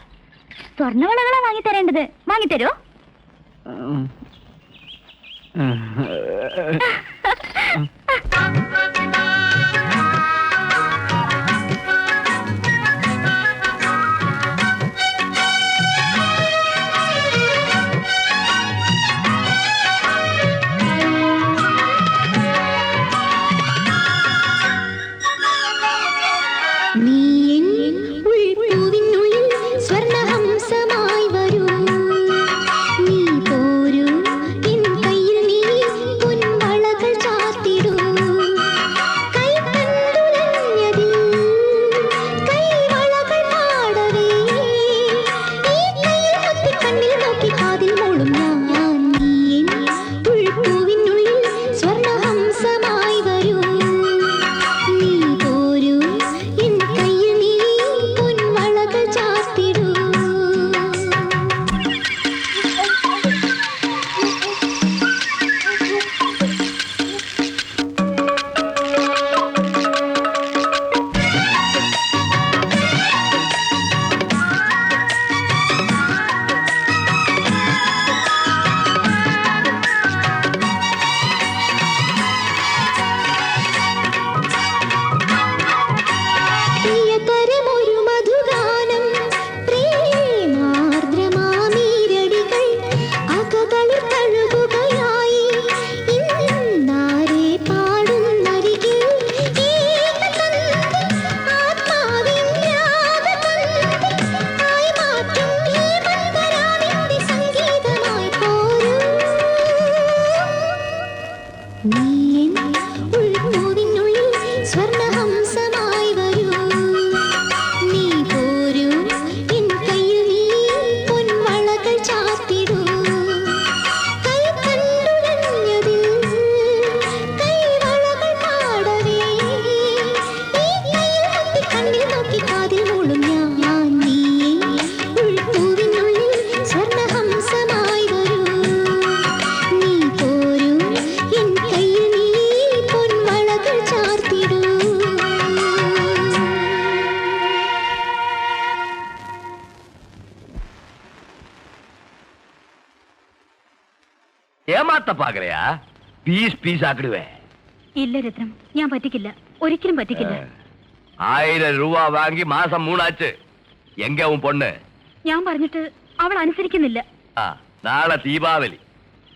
സ്വർണ്ണവളകളാ വാങ്ങിത്തരേണ്ടത്. വാങ്ങിത്തരോ? നീ പോരൂ, എൻ കയ്യിൽ നീ പൊൻവളകൾ ചാർത്തിടൂ. ഏമാത്ത പാകരയാ പീസ് പീസ് ആക്കിടുവേ. ഇല്ല രത്നം, ഞാൻ പറ്റിക്കില്ല, ഒരിക്കലും പറ്റിക്കില്ല. 1000 രൂപ വാങ്ങി മാസം 3 ആச்சு. എങ്ക ഉൻ പൊണ്ണ്? ഞാൻ പറഞ്ഞിട്ട് അവൾ അനുസരിക്കുന്നില്ല. നാളെ ദീപാവലി,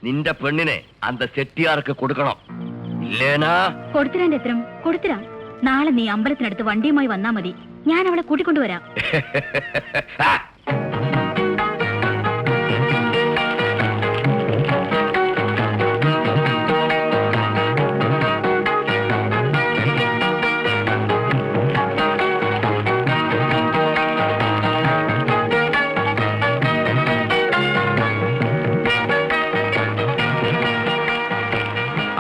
നിന്റെ പെണ്ണിനെ അന്ത ചെട്ടിയാർക്ക് കൊടുക്കണം. ഇല്ലേനാ? കൊടുത്തിരാൻ രത്നം, കൊടുത്തിരാം. നാളെ നീ അമ്പലത്തിനടുത്ത് വണ്ടിയുമായി വന്നാ മതി, ഞാൻ അവളെ കൂട്ടിക്കൊണ്ടുവരാം.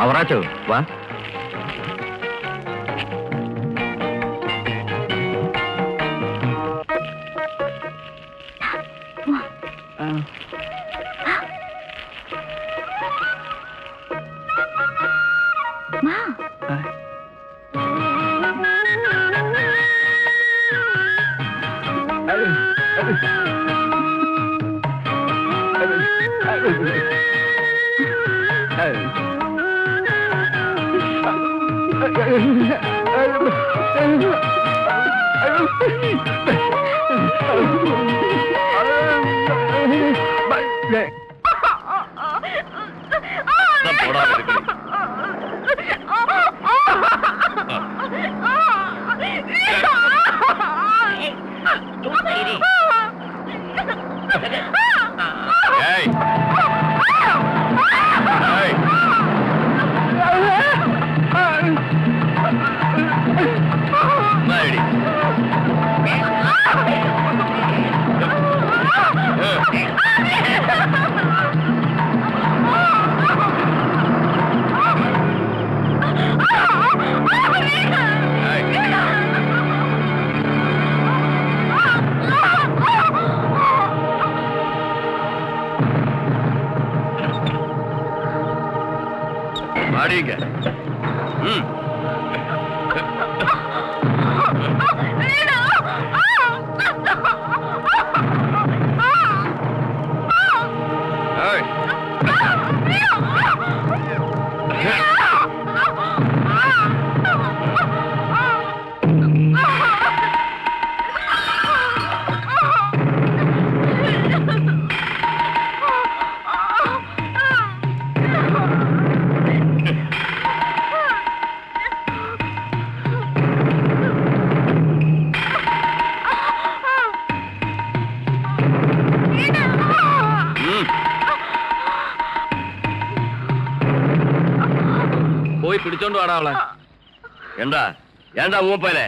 അവറാച്ചോ വാ. പോയി പിടിച്ചോണ്ട് വാടാ അവളെ. എന്താ എന്താ മൂപ്പനെ?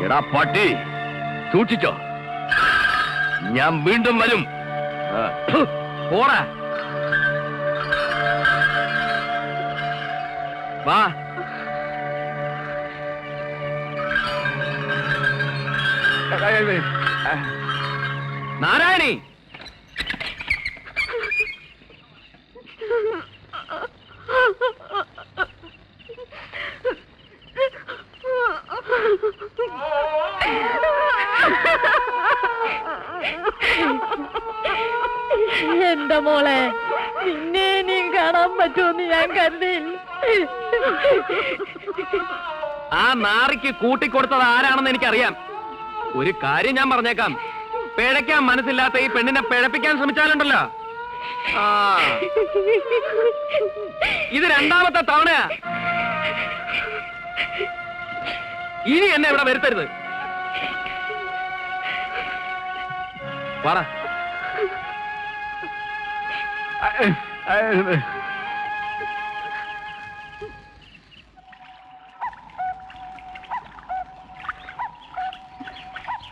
എടാ പട്ടി, സൂക്ഷിച്ചോ, ഞാൻ വീണ്ടും വരും. പോടാ. വാ. നാരായണി, എന്റെ മോളെ നിന്നെ ഇനിയും കാണാൻ പറ്റുമെന്ന് ഞാൻ കരുതിയില്ല. ആ നാറിക്ക് കൂട്ടിക്കൊടുത്തത് ആരാണെന്ന് എനിക്കറിയാം. ഒരു കാര്യം ഞാൻ പറഞ്ഞേക്കാം, പിഴയ്ക്കാൻ മനസ്സില്ലാത്ത ഈ പെണ്ണിനെ പിഴപ്പിക്കാൻ ശ്രമിച്ചാലുണ്ടല്ലോ, ആ ഇത് രണ്ടാമത്തെ തവണയാ. ഇനി എന്നെ ഇവിടെ വരുത്തരുത്. പറ.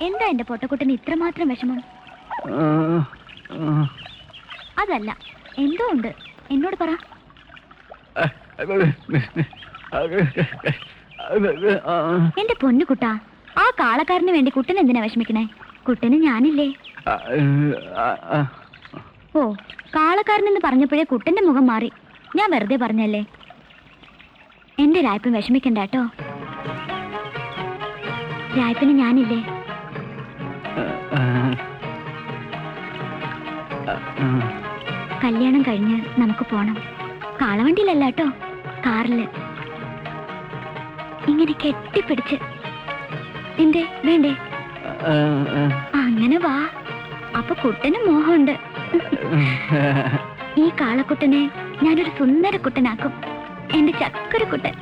എന്താ എന്റെ പൊട്ടക്കുട്ടന് ഇത്രമാത്രം വിഷമം? അതല്ല, എന്തോ ഉണ്ട്, എന്നോട് പറ. എന്റെ പൊന്നു കുട്ടാ, ആ കാളക്കാരന് വേണ്ടി കുട്ടൻ എന്തിനാ വിഷമിക്കണേ? കുട്ടന് ഞാനില്ലേ? ഓ, കാളക്കാരനെന്ന് പറഞ്ഞപ്പോഴേ കുട്ടന്റെ മുഖം മാറി. ഞാൻ വെറുതെ പറഞ്ഞല്ലേ. എന്റെ രായ്പൻ വിഷമിക്കണ്ട കേട്ടോ. രായ്പന് ഞാനില്ലേ? കല്യാണം കഴിഞ്ഞ് നമുക്ക് പോണം. കാളവണ്ടിയിലല്ല കേട്ടോ, കാറില്. ഇങ്ങനെ കെട്ടിപ്പിടിച്ച്. എന്തേ വേണ്ടേ? അങ്ങനെ വാ. അപ്പൊ കുട്ടന് മോഹമുണ്ട്. ഈ കാളക്കുട്ടനെ ഞാനൊരു സുന്ദര കുട്ടനാക്കും. എന്റെ ചക്കര കുട്ടൻ.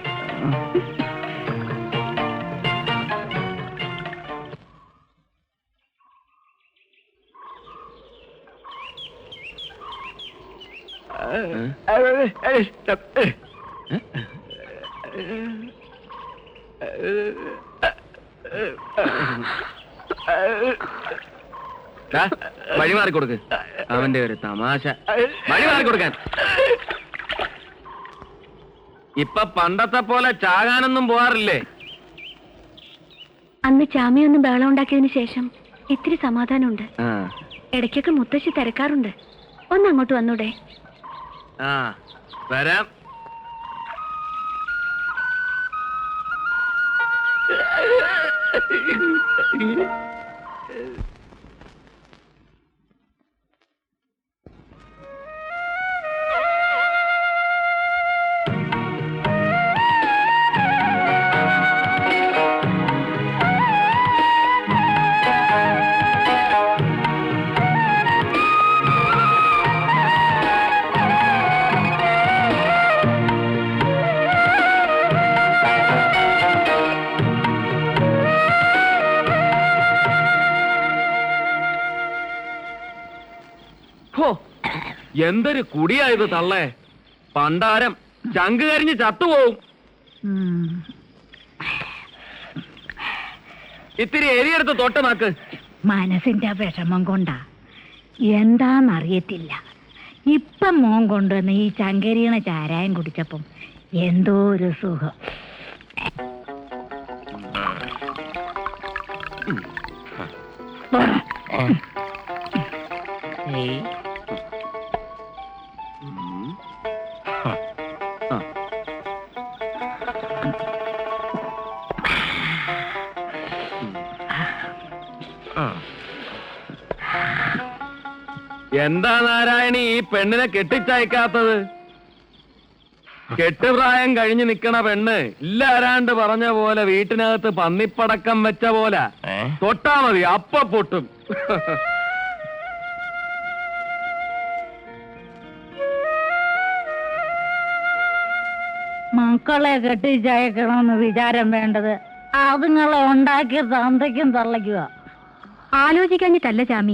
വഴിമാറി കൊടുക്ക്. അവന്റെ ഒരു തമാശ. വഴിമാറി കൊടുക്കാൻ. ഇപ്പൊ പണ്ടത്തെ പോലെ ചാകാനൊന്നും പോവാറില്ലേ? അന്ന് ചാമിയൊന്നും ബഹളം ഉണ്ടാക്കിയതിനു ശേഷം ഇത്തിരി സമാധാനമുണ്ട്. ഇടയ്ക്കൊക്കെ മുത്തശ്ശി തിരക്കാറുണ്ട്. ഒന്ന് അങ്ങോട്ട് വന്നൂടെ? ആ, വരാം. എന്തൊരു കുടിയായത് തള്ളേ. പണ്ടാരം ചങ്ക് കരിഞ്ഞ് ചത്തുപോവും. ഇത്തിരി എരിയെടുത്ത് തൊട്ട് നാക്ക്. മനസ്സിന്റെ വിഷമം കൊണ്ടാ, എന്താന്നറിയത്തില്ല. ഇപ്പം മോൻ കൊണ്ടുവന്ന് ഈ ചങ്കരിയണ ചാരായം കുടിച്ചപ്പം എന്തോ ഒരു സുഖം. എന്താ നാരായണി ഈ പെണ്ണിനെ കെട്ടിച്ചയക്കാത്തത്? കെട്ടുപ്രായം കഴിഞ്ഞ് നിക്കണ പെണ്ണ് ഇല്ലാരാണ്ട് പറഞ്ഞ പോലെ വീട്ടിനകത്ത് പന്നിപ്പടക്കം വെച്ച പോലെ തൊട്ടാ മതി, അപ്പ പൊട്ടും. മക്കളെ കെട്ടിച്ചയക്കണമെന്ന് വിചാരം വേണ്ടത് അതുങ്ങളെ ഉണ്ടാക്കിയ തന്തയ്ക്കും തള്ളയ്ക്കുക. ആലോചിക്കാഞ്ഞിട്ടല്ല ചാമി,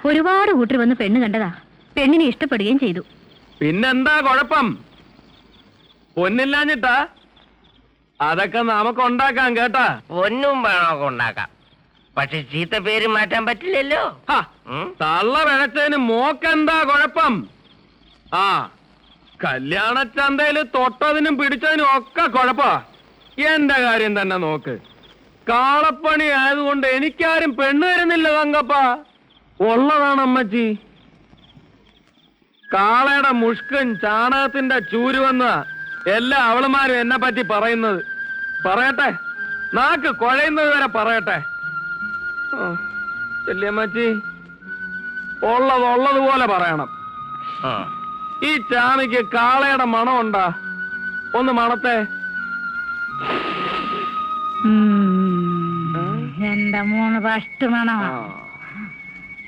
ഒരുപാട് കൂട്ടർ വന്ന് പെണ്ണ് കണ്ടതാ. പെണ്ണിനെ ഇഷ്ടപ്പെടുകയും ചെയ്തു. പിന്നെന്താ കുഴപ്പം? പൊന്നില്ലാഞ്ഞിട്ടാ? അതൊക്കെ നമുക്ക് ഉണ്ടാക്കാം കേട്ടാ. ഒന്നും വേണമൊക്കെ ഉണ്ടാക്കാം, പക്ഷെ ചീത്ത പേര് മാറ്റാൻ പറ്റില്ലല്ലോ. തള്ള വിഴച്ചതിന് മോക്കെന്താ കുഴപ്പം? ആ, കല്യാണച്ചന്തയില് തൊട്ടതിനും പിടിച്ചതിനും ഒക്കെ കുഴപ്പാ. എന്റെ കാര്യം തന്നെ നോക്ക്. കാളപ്പണി ആയതുകൊണ്ട് എനിക്കാരും പെണ്ണ് തരുന്നില്ല തങ്കപ്പ. ഉള്ളതാണ് അമ്മച്ചി. കാളയുടെ മുഷ്കൻ ചാണകത്തിന്റെ ചൂരുവെന്ന എല്ലാ അവളുമാരും എന്നെ പറ്റി പറയുന്നത്. പറയട്ടെ, നാക്ക് കുഴയുന്നത് വരെ പറയട്ടെ. വല്യമ്മച്ചി, ഉള്ളതുപോലെ പറയണം. ഈ ചാമിക്ക് കാളയുടെ മണമുണ്ടാ? ഒന്ന് മണത്തെ. എന്റെ മൂന്ന് ഫസ്റ്റ് മണമാ.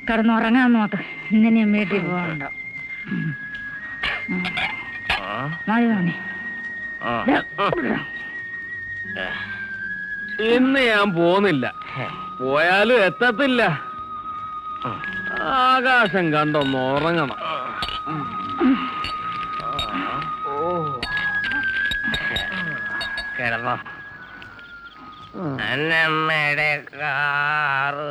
കിടന്നുറങ്ങാൻ നോക്ക്. ഇന്നിനും വീട്ടിൽ പോകണ്ട. മതി മതി. ഇന്ന് ഞാൻ പോന്നില്ല. പോയാലും എത്തത്തില്ല. ആകാശം കണ്ടൊന്ന് ഉറങ്ങണം. കിടന്നോ. അന്നമ്മയുടെ കാറ്.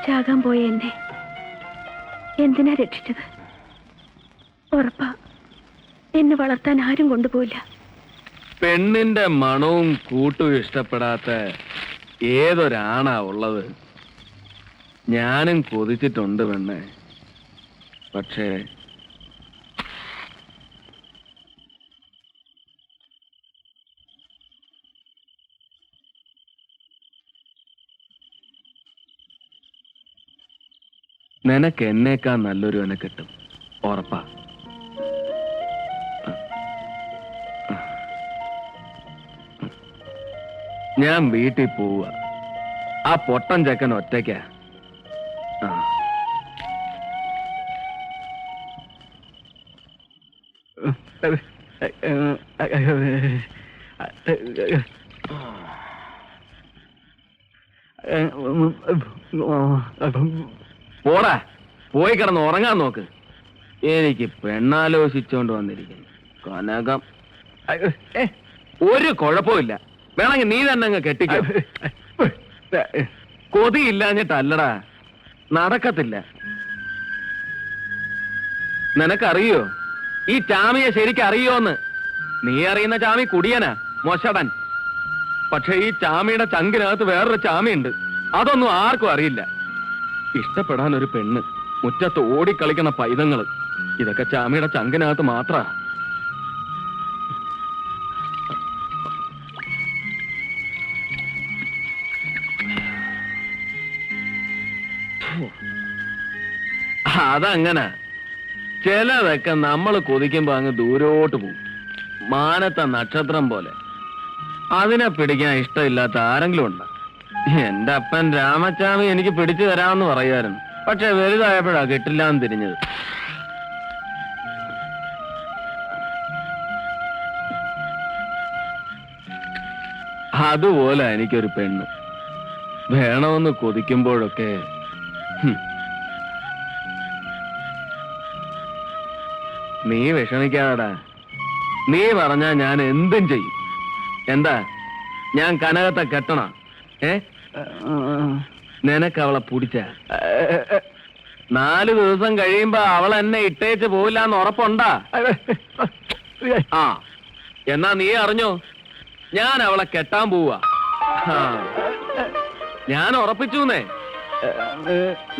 ചാകാൻ പോയ എന്നെ എന്തിനാ രക്ഷിച്ചത്? ഉറപ്പാ എന്നെ വളർത്താൻ ആരും കൊണ്ടുപോയില്ല. പെണ്ണിന്റെ മണവും കൂട്ടും ഇഷ്ടപ്പെടാത്ത ഏതൊരാണാ ഉള്ളത്? ഞാനും കൊതിച്ചിട്ടുണ്ട് പെണ്ണെ. പക്ഷേ നിനക്ക് എന്നേക്കാൾ നല്ലൊരുവനെ കിട്ടും, ഉറപ്പാ. ഞാൻ വീട്ടിൽ പോവുക. ആ പൊട്ടൻ ചെക്കൻ ഒറ്റയ്ക്കാ. പോടാ, പോയി കിടന്ന് ഉറങ്ങാൻ നോക്ക്. എനിക്ക് പെണ്ണാലോചിച്ചോണ്ട് വന്നിരിക്കുന്നു. കനകം ഒരു കുഴപ്പമില്ല. വേണമെങ്കിൽ നീ തന്നെ അങ്ങ് കെട്ടിക്കോ. കൊതിയില്ലാഞ്ഞിട്ടല്ലടാ, നടക്കത്തില്ല. നിനക്കറിയോ ഈ ചാമിയെ ശരിക്കറിയോന്ന്? നീ അറിയുന്ന ചാമി കുടിയനാ, മൊശടൻ. പക്ഷെ ഈ ചാമിയുടെ ചങ്കിനകത്ത് വേറൊരു ചാമിയുണ്ട്. അതൊന്നും ആർക്കും അറിയില്ല. ഇഷ്ടപ്പെടാൻ ഒരു പെണ്ണ്, മുറ്റത്ത് ഓടിക്കളിക്കണ പൈതങ്ങള്, ഇതൊക്കെ ചാമിയുടെ ചങ്കിനകത്ത് മാത്ര. അതങ്ങനെ ചിലതൊക്കെ നമ്മൾ കൊതിക്കുമ്പോ അങ്ങ് ദൂരോട്ട് പോകും, മാനത്തെ നക്ഷത്രം പോലെ. അതിനെ പിടിക്കാൻ ഇഷ്ടമില്ലാത്ത ആരെങ്കിലും ഉണ്ട്? എന്റെ അപ്പൻ രാമച്ചാമി എനിക്ക് പിടിച്ചു തരാമെന്ന് പറയായിരുന്നു. പക്ഷെ വലുതായപ്പോഴാ കിട്ടില്ലാന്ന് തിരിഞ്ഞത്. അതുപോലെ എനിക്കൊരു പെണ്ണ് വേണമെന്ന് കൊതിക്കുമ്പോഴൊക്കെ നീ വിഷമിക്കാടാ. നീ പറഞ്ഞാ ഞാൻ എന്തും ചെയ്യും. എന്താ, ഞാൻ കനകത്തെ കെട്ടണ? നിനക്ക് അവളെ പിടിച്ച 4 ദിവസം കഴിയുമ്പോ അവൾ എന്നെ ഇട്ടേച്ച് പോവില്ല എന്ന് ഉറപ്പുണ്ടാ? ആ, എന്നാ നീ അറിഞ്ഞോ, ഞാൻ അവളെ കെട്ടാൻ പോവാ. ഞാൻ ഉറപ്പിച്ചൂന്നേ.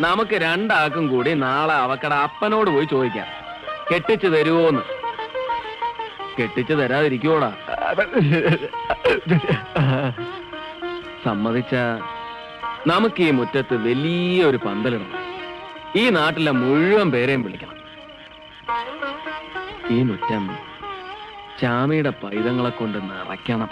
നമുക്ക് രണ്ടാൾക്കും കൂടി നാളെ അവക്കടെ അപ്പനോട് പോയി ചോദിക്കാം, കെട്ടിച്ചു തരുവോന്ന്. കെട്ടിച്ചു തരാതിരിക്കോടാ. സമ്മതിച്ച നമുക്ക് ഈ മുറ്റത്ത് വലിയൊരു പന്തലിടണം. ഈ നാട്ടിലെ മുഴുവൻ പേരെയും വിളിക്കണം. ഈ മുറ്റം ചാമിയുടെ പൈതങ്ങളെ കൊണ്ട് നിറയ്ക്കണം.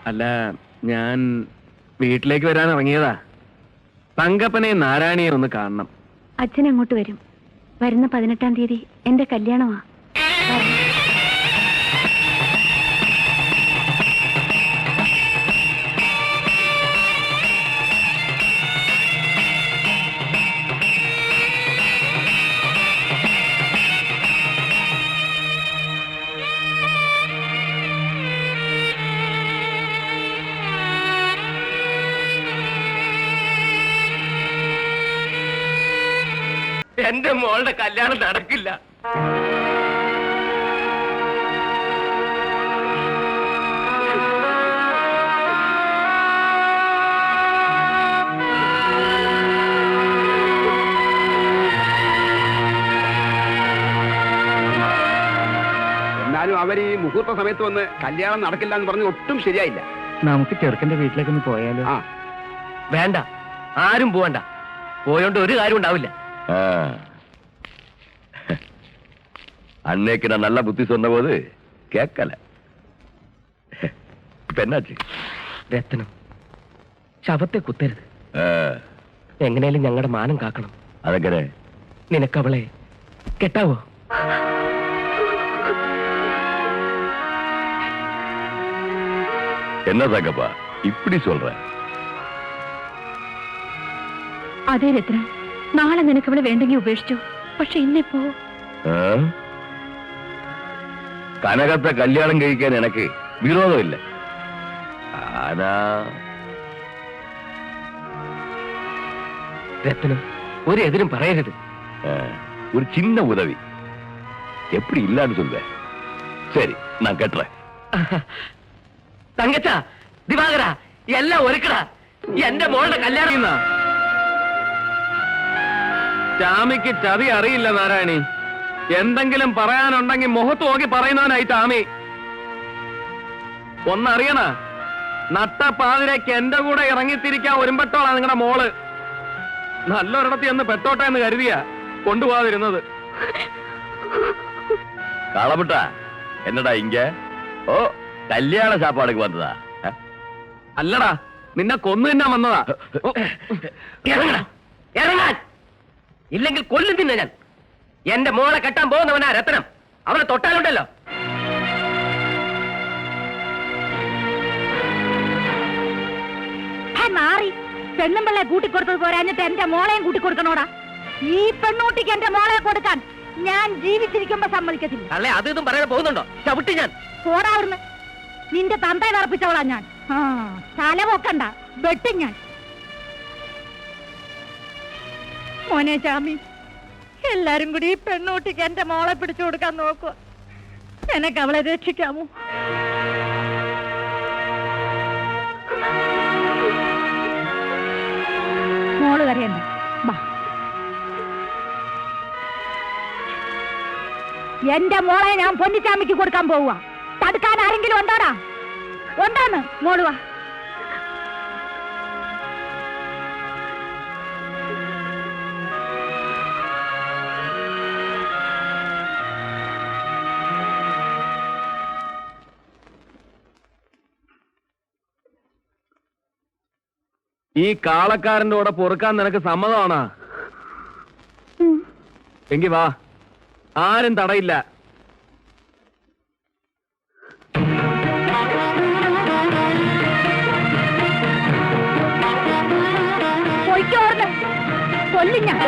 അല്ല, ഞാൻ വീട്ടിലേക്ക് വരാൻ ഇറങ്ങിയതാ. തങ്കപ്പനെ നാരായണിയെ ഒന്ന് കാണണം. അച്ഛൻ അങ്ങോട്ട് വരും. വരുന്ന 18-ാം തീയതി എന്റെ കല്യാണമാ. എന്റെ മോളുടെ കല്യാണം നടക്കില്ല. എന്നാലും അവർ ഈ മുഹൂർത്ത സമയത്ത് വന്ന് കല്യാണം നടക്കില്ല എന്ന് പറഞ്ഞ് ഒട്ടും ശരിയായില്ല. നമുക്ക് ചെറുക്കന്റെ വീട്ടിലേക്ക് ഒന്ന് പോയാലോ? ആ, വേണ്ട, ആരും പോവണ്ട. പോയോണ്ട് ഒരു കാര്യം ഉണ്ടാവില്ല. அன்னைக்கு நான் நல்ல புத்தி சொன்ன போது கேட்கல. இப்ப என்னாச்சு? രത്നം, ശവത്തെ കുത്തരുത്. എങ്ങനെയാലും ഞങ്ങളുടെ മാനം കാക്കണം. അതെങ്ങനെ? നിനക്കവളെ കെട്ടാവോ? என்ன தங்கப்பா இப்படி சொல்ற? അതെ രത്നം, നാളെ നിനക്ക് അവളെ വേണ്ടെങ്കിൽ ഉപേക്ഷിച്ചു. പക്ഷെ ഇന്നിപ്പോ കനകത്തെ കല്യാണം കഴിക്കാൻ എനിക്ക് വിരോധമില്ല. ആനാ രത്നം, ഒരു എതിരും പറയരുത്. ஒரு சின்ன உதவி. எப்படி இல்லான்னு சொல்வேன். சரி, நான் கட்டுறேன். തങ്കച്ച, ദിവാകര, എല്ലാം ഒരുക്കടാ. എന്റെ മോളുടെ കല്യാണം. ചാമിക്ക് ചതി അറിയില്ല നാരായണി. എന്തെങ്കിലും പറയാനുണ്ടെങ്കിൽ മുഖത്ത് നോക്കി പറയുന്നവനായി ചാമി. ഒന്നറിയണ, നട്ടപ്പാതിരേക്ക് എന്റെ കൂടെ ഇറങ്ങിത്തിരിക്കാൻ ഒരുമ്പെട്ടോളാ നിങ്ങളുടെ മോള്. നല്ലൊരിടത്ത് എന്ന് പെട്ടോട്ടെ എന്ന് കരുതിയാ കൊണ്ടുപോകാതിരുന്നത്. കാളമുട്ടാ, എന്നടാ ഇങ്ക? ഓ, കല്യാണ സാപ്പാടുക്ക് വന്നതാ? അല്ലടാ, നിന്നെ കൊന്നു തിന്നാൻ വന്നതാ. ഇറങ്ങടാ, ഇറങ്ങാൻ. ഇല്ലെങ്കിൽ കൊല്ലും തിന്നെ ഞാൻ. എന്റെ മോളെ കെട്ടാൻ പോകുന്നവനാ രത്നം. അവളെ തൊട്ടാലുണ്ടല്ലോ. മാറി പെണ്ണുമ്പിള്ളെ കൂട്ടിക്കൊടുത്തത് പോരാഞ്ഞിട്ട് എന്റെ മോളെയും കൂട്ടിക്കൊടുക്കണോടാ. ഈ പെണ്ണൂട്ടിക്ക് എന്റെ മോളെ കൊടുക്കാൻ ഞാൻ ജീവിച്ചിരിക്കുമ്പോ സമ്മതിക്കത്തില്ല. അല്ലേ, അത് ഇതും പറയാതെ പോകുന്നുണ്ടോ? ചവിട്ടി ഞാൻ. പോടാവിടുന്ന്. നിന്റെ തന്തയെ വിറപ്പിച്ചവളാ ഞാൻ. തല പൊക്കണ്ട, വെട്ടും ഞാൻ. മോനെ ചാമി, എല്ലാരും കൂടി ഈ പെണ്ണൂട്ടിക്ക് എന്റെ മോളെ പിടിച്ചു കൊടുക്കാൻ നോക്കുക. എനക്ക് അവളെ രക്ഷിക്കാമോ? മോള് കരയണ്ട, ബാ. എന്റെ മോളെ ഞാൻ പൊന്നിച്ചാമിക്ക് കൊടുക്കാൻ പോവുക. തടുക്കാൻ ആരെങ്കിലും ഉണ്ടോടാ? ഉണ്ടാന്ന് മോളുവാ. ഈ കാളക്കാരന്റെ കൂടെ പൊറുക്കാൻ നിനക്ക് സമ്മതമാണോ? എങ്കി വാ, ആരും തടയില്ല. പൊയ്ക്കോർന്ന് കൊല്ലും ഞാൻ.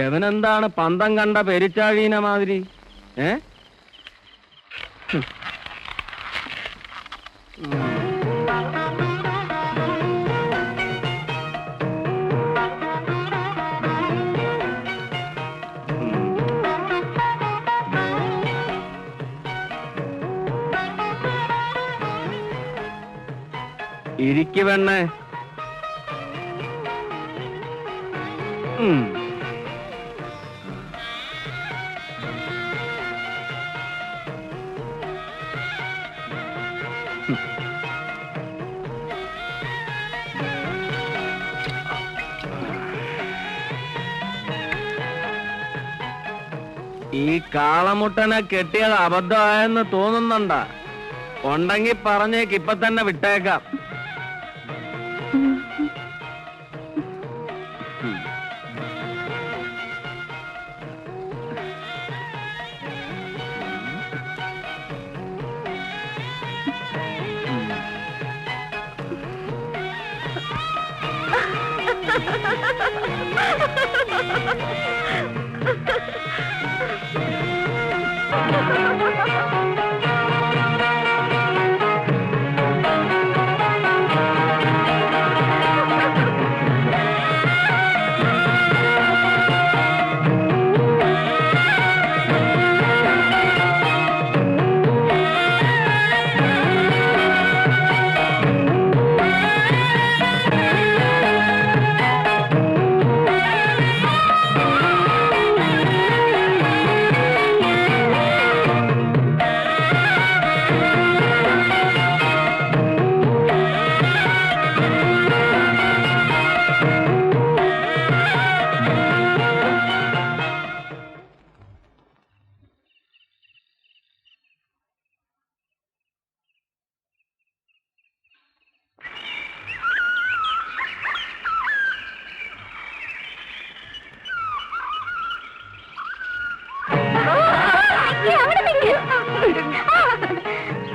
എവനെന്താണ് പന്തം കണ്ട പെരിച്ചാഴീന മാതിരി? ഇരിക്കു പെണ്ണേ. ഈ കാളമുട്ടനെ കെട്ടിയത് അബദ്ധമായെന്ന് തോന്നുന്നുണ്ടാ? ഉണ്ടെങ്കിൽ പറഞ്ഞേക്ക്, ഇപ്പൊ തന്നെ വിട്ടേക്കാം.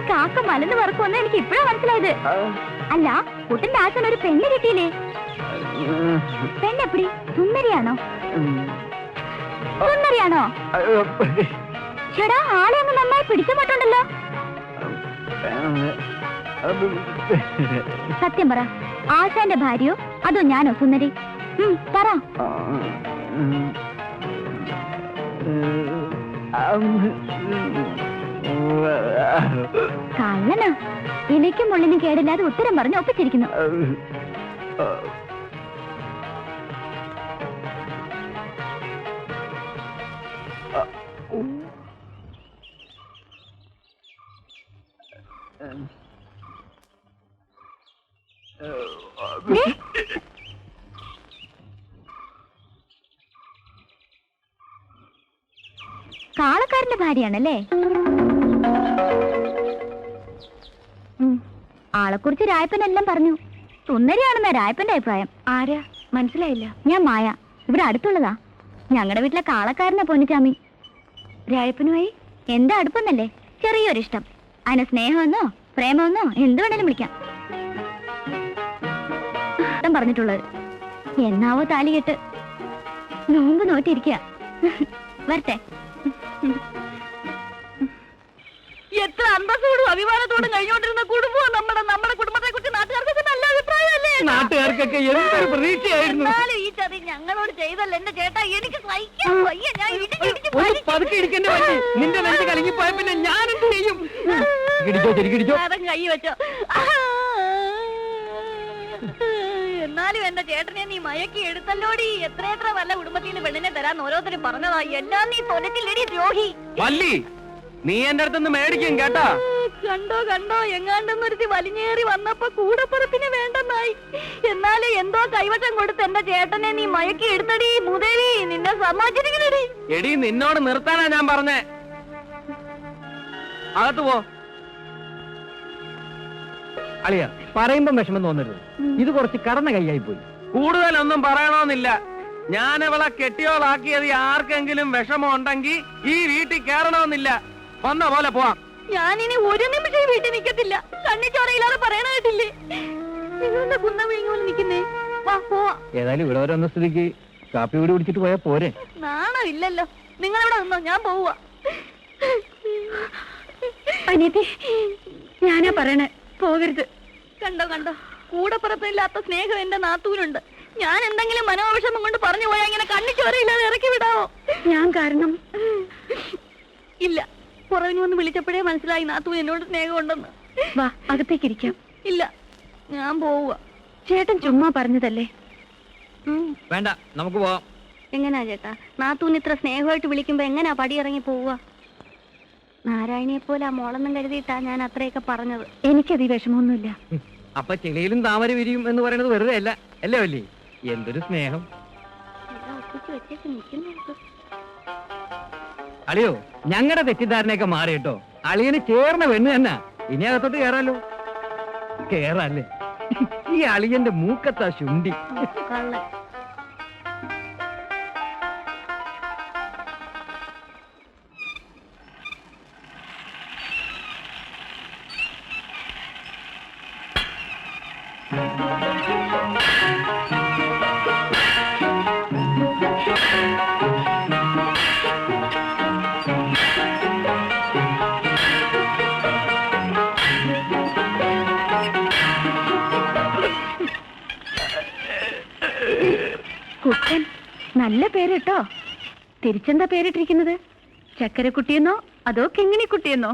കാക്ക മലന്ന് പറക്കുമെന്ന് എനിക്ക് ഇപ്പഴാ മനസ്സിലായത്. അല്ല, കുട്ടന്റെ ആശൻ ഒരു പെണ്ണ് കിട്ടിയില്ലേ? പെണ്ണെപ്പടി? സുന്ദരിയാണോ? സുന്ദരിയാണോ? ചേടാ, ആളെ അങ്ങ് നന്നായി പിടിച്ചമാട്ടുണ്ടല്ലോ. സത്യം പറ, ആശാന്റെ ഭാര്യയോ അതോ ഞാനോ സുന്ദരി? പറ. കള്ളനാ. ഇലയ്ക്കും മുള്ളിനും കേടില്ലാതെ ഉത്തരം പറഞ്ഞ് ഒപ്പിച്ചിരിക്കുന്നു. കാളക്കാരന്റെ ഭാര്യയാണല്ലേ? ആളെക്കുറിച്ച് രായപ്പനെല്ലാം പറഞ്ഞു. സുന്ദരിയാണെന്ന രായപ്പന്റെ അഭിപ്രായം. ആരാ? മനസ്സിലായില്ല. ഞാൻ മായ, ഇവിടെ അടുത്തുള്ളതാ. ഞങ്ങളുടെ വീട്ടിലെ കാളക്കാരനാ പൊന്നിച്ചാമി. രാഴപ്പനുമായി എന്താ അടുപ്പൊന്നല്ലേ, ചെറിയൊരിഷ്ടം. അതിന് സ്നേഹമെന്നോ പ്രേമമെന്നോ എന്ത് വേണേലും വിളിക്കാം. പറഞ്ഞിട്ടുള്ളത് എന്നാവോ താലി കെട്ട് നോമ്പ് നോറ്റിരിക്കുക. വരട്ടെ. എത്ര അന്തസ്സോടും അഭിമാനത്തോടും കഴിഞ്ഞുകൊണ്ടിരുന്ന കുടുംബം നമ്മുടെ കുടുംബത്തെ കുറിച്ച് നാട്ടുകാർക്ക് നല്ല അഭിപ്രായമല്ലേ? നാട്ടുകാർക്കൊക്കെ എന്തൊരു പ്രതീക്ഷയായിരുന്നു. എന്നാലും ഈ ചതി ഞങ്ങളോട് ചെയ്തല്ല എന്റെ ചേട്ടാ, എനിക്ക് സഹിക്കാൻ വയ്യ. ഞാൻ ഇടിച്ചിടിച്ച് ഒന്ന് പതുക്കെ ഇരിക്കേണ്ട വണ്ടി. നിന്റെ നെഞ്ച് കലങ്ങിപ്പോയ പിന്നെ ഞാൻ എന്ത് ചെയ്യും? ഇടിച്ചോ, ശരിക്കിടിച്ചോ. മരം കൈ വെച്ചോ. എന്നാലും എന്റെ ചേട്ടനെ നീ മയക്കി എടുത്തല്ലോടി. എത്ര വല്ല കുടുംബത്തിൽ നിന്ന് പെണ്ണിനെ തരാന്ന് ഓരോരുത്തരും പറഞ്ഞതാ. എല്ലാം നീ തൊലച്ചില്ലടി ദ്രോഹി. വല്ലി, നീ എന്റെ അടുത്തുനിന്ന് മേടിക്കും കേട്ടാ. കണ്ടോ എങ്ങാണ്ടെന്നൊരുത്തി വലിഞ്ഞേറി വന്നപ്പോ കൂടപ്പുറപ്പിന് വേണ്ടെന്നായി. എന്നാലും എന്തോ കൈവശം കൊടുത്ത് എന്റെ ചേട്ടനെ നീ മയക്കി എടുത്തടി. മുതലി നിന്നെ സമ്മതിച്ചിരിക്കണടി. എടി, നിന്നോട് നിർത്താനാ ഞാൻ പറഞ്ഞേ. അകത്ത് പോ. അളിയ പറയുമ്പം വിഷമം തോന്നരുത്. ഇത് കുറച്ച് കടന്ന കൈയായി പോയി. കൂടുതലൊന്നും പറയണമെന്നില്ല. ഞാൻ അവളെ കെട്ടിയോളാക്കിയത് ആർക്കെങ്കിലും വിഷമം ഉണ്ടെങ്കിൽ ഈ വീട്ടിൽ കയറണമെന്നില്ല. വന്ന പോലെ പോവാം. ഞാനിനി ഒരു നിമിഷം വീട്ടിൽ നിൽക്കത്തില്ല. കണ്ണിച്ചോറയില്ലാതെ പറയണ കേട്ടില്ലേ? നിങ്ങളുടെ കുന്ന വിഴിഞ്ഞോല് നിൽക്കുന്നേ. വാ പോവാ. ഏതായാലും ഇവിടെ വരെ വന്ന സ്ഥിതിക്ക് കാപ്പി കൂടി കുടിച്ചിട്ട് പോയാ പോരെ? നാണം ഇല്ലല്ലോ. നിങ്ങളിവിടെ നിന്നോ, ഞാൻ പോവാ. അനിയത്തി, ഞാനാ പറയണേ, പോകരുത്. കണ്ടോ കൂടപ്പുറത്തില്ലാത്ത സ്നേഹം എന്റെ നാത്തൂനുണ്ട്. ഞാൻ എന്തെങ്കിലും മനോവിഷമം കൊണ്ട് പറഞ്ഞു പോയാ ഇങ്ങനെ കണ്ണിച്ചോറയില്ലാതെ ഇറക്കി വിടാവോ? ഞാൻ കാരണം ഇല്ല, പുറവിന് വന്ന് വിളിച്ചപ്പോഴേ മനസ്സിലായി നാത്തൂൻ എന്നോട് സ്നേഹം ഉണ്ടെന്ന്. വാ, അകത്തേക്കിരിക്കാം. ഇല്ല, ഞാൻ പോവുക. ചേട്ടൻ ചുമ്മാ പറഞ്ഞതല്ലേ. വേണ്ട, നമുക്ക് പോവാം. എങ്ങനാ ചേട്ടാ, നാത്തൂൻ ഇത്ര സ്നേഹമായിട്ട് വിളിക്കുമ്പോ എങ്ങനാ പടിയിറങ്ങി പോവുക? നാരായണിയെ പോലെ ആ മോളെന്നും കരുതിയിട്ടാ ഞാൻ അത്രയൊക്കെ പറഞ്ഞത്. എനിക്കത് വിഷമമൊന്നുമില്ല. അപ്പൊ ചെളിയിലും താമര വിരിയും എന്ന് പറയുന്നത് വെറുതെ അല്ല അല്ലേ വല്ലി? എന്തൊരു സ്നേഹം. അളിയോ, ഞങ്ങളുടെ തെറ്റിദ്ധാരണയൊക്കെ മാറി കേട്ടോ. അളിയന് ചേർന്ന പെണ്ണ് തന്നെ. ഇനി അകത്തോട്ട് കേറാലോ. കേറാല്ലേ? ഈ അളിയന്റെ മൂക്കത്താ ശുണ്ടി. കള്ളൻ. കുട്ടൻ, നല്ല പേര് കേട്ടോ. തിരിച്ചെന്താ പേരിട്ടിരിക്കുന്നത്? ചക്കരക്കുട്ടിയെന്നോ അതോ കിങ്ങിണിക്കുട്ടിയെന്നോ?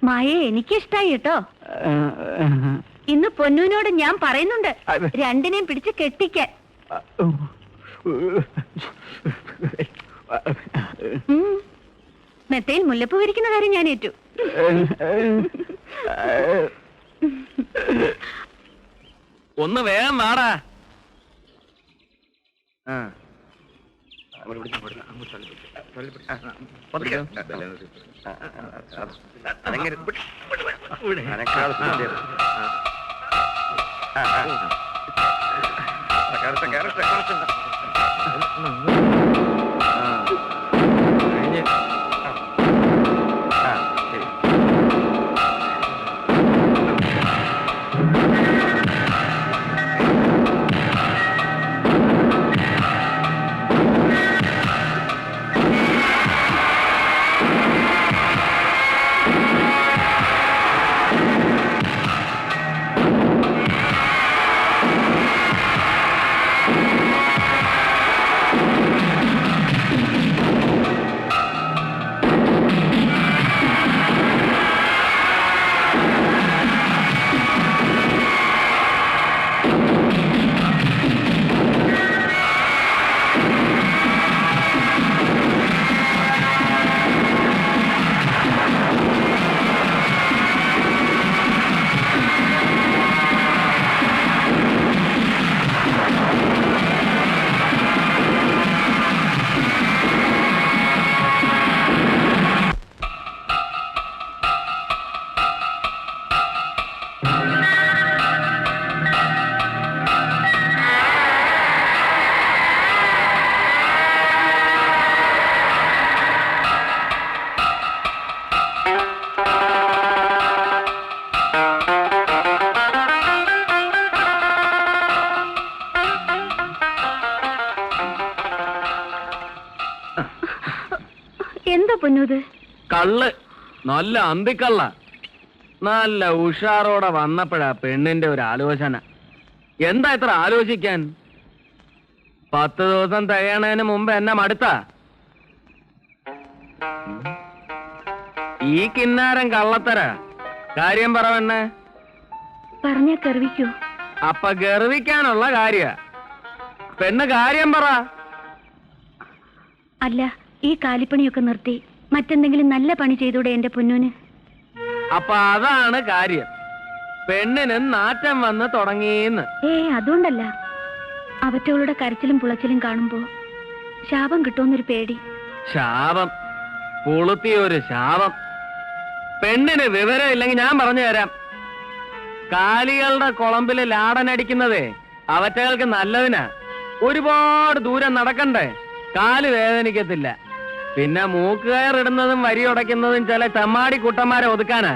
മായെ എനിക്കിഷ്ടായി കേട്ടോ. ഇന്ന് പൊന്നൂനോട് ഞാൻ പറയുന്നുണ്ട് രണ്ടിനെയും പിടിച്ച് കെട്ടിക്കാൻ. മെത്തയിൽ മുല്ലപ്പൂ വിരിക്കുന്ന കാര്യം ഞാൻ ഏറ്റു. ഒന്ന് വേഗം വാടാ. എന്താ പൊന്നൂത്? കള്ള്, നല്ല അന്തിക്കള്ള. നല്ല ഉഷാറോടെ വന്നപ്പോഴാ പെണ്ണിന്റെ ഒരു ആലോചന. എന്താ ഇത്ര ആലോചിക്കാൻ? 10 ദിവസം തികയണതിന് മുമ്പ് എന്നെ മടുത്ത. ഈ കിന്നാരം കള്ളത്തര. കാര്യം പറ പെണ്ണേ. പറഞ്ഞാ കറിവിക്കോ? അപ്പൊ ഗർവിക്കാനുള്ള കാര്യ. പെണ്ണ് കാര്യം പറ. അല്ല, ഈ കാലിപ്പണിയൊക്കെ നിർത്തി മറ്റെന്തെങ്കിലും നല്ല പണി ചെയ്തൂടെ എന്റെ പൊന്നൂന്? അപ്പൊ അതാണ് കാര്യം. പെണ്ണിന് നാറ്റം വന്ന് തുടങ്ങിയെന്ന്. അതുകൊണ്ടല്ല. അവറ്റവളുടെ കരച്ചിലും പുളച്ചിലും കാണുമ്പോ ശാപം കിട്ടുമെന്നൊരു പേടി. ശാപം? പുളുത്തിയൊരു ശാപം. പെണ്ണിന് വിവരം ഇല്ലെങ്കിൽ ഞാൻ പറഞ്ഞു തരാം. കാലികളുടെ കുളമ്പില് ലാടനടിക്കുന്നതേ അവറ്റകൾക്ക് നല്ലതിനാ. ഒരുപാട് ദൂരം നടക്കണ്ടേ, കാല് വേദനിക്കത്തില്ല. പിന്നെ മൂക്കുകയറിടുന്നതും വരിയുടയ്ക്കുന്നതും ചില ചമ്മാടി കുട്ടന്മാരെ ഒതുക്കാനാ.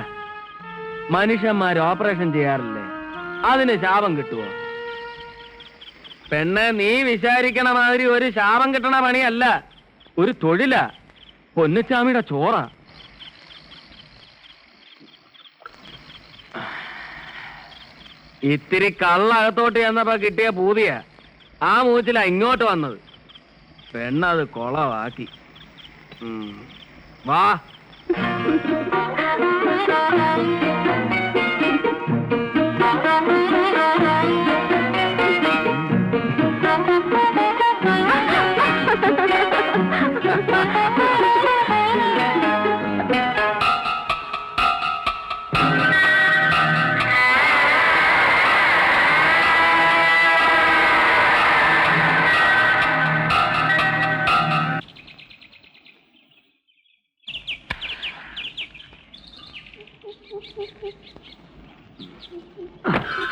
മനുഷ്യന്മാർ ഓപ്പറേഷൻ ചെയ്യാറില്ലേ, അതിന് ശാപം കിട്ടുവോ? പെണ്ണ്, നീ വിചാരിക്കണ മാതിരി ഒരു ശാപം കിട്ടണ പണിയല്ല, ഒരു തൊഴിലാ. പൊന്നുച്ചാമിയുടെ ചോറ. ഇത്തിരി കള്ളകത്തോട്ട് ചെന്നപ്പോ കിട്ടിയ പൂതിയ ആ മൂച്ചില ഇങ്ങോട്ട് വന്നത്. പെണ്ണത് കൊളവാക്കി. വാ.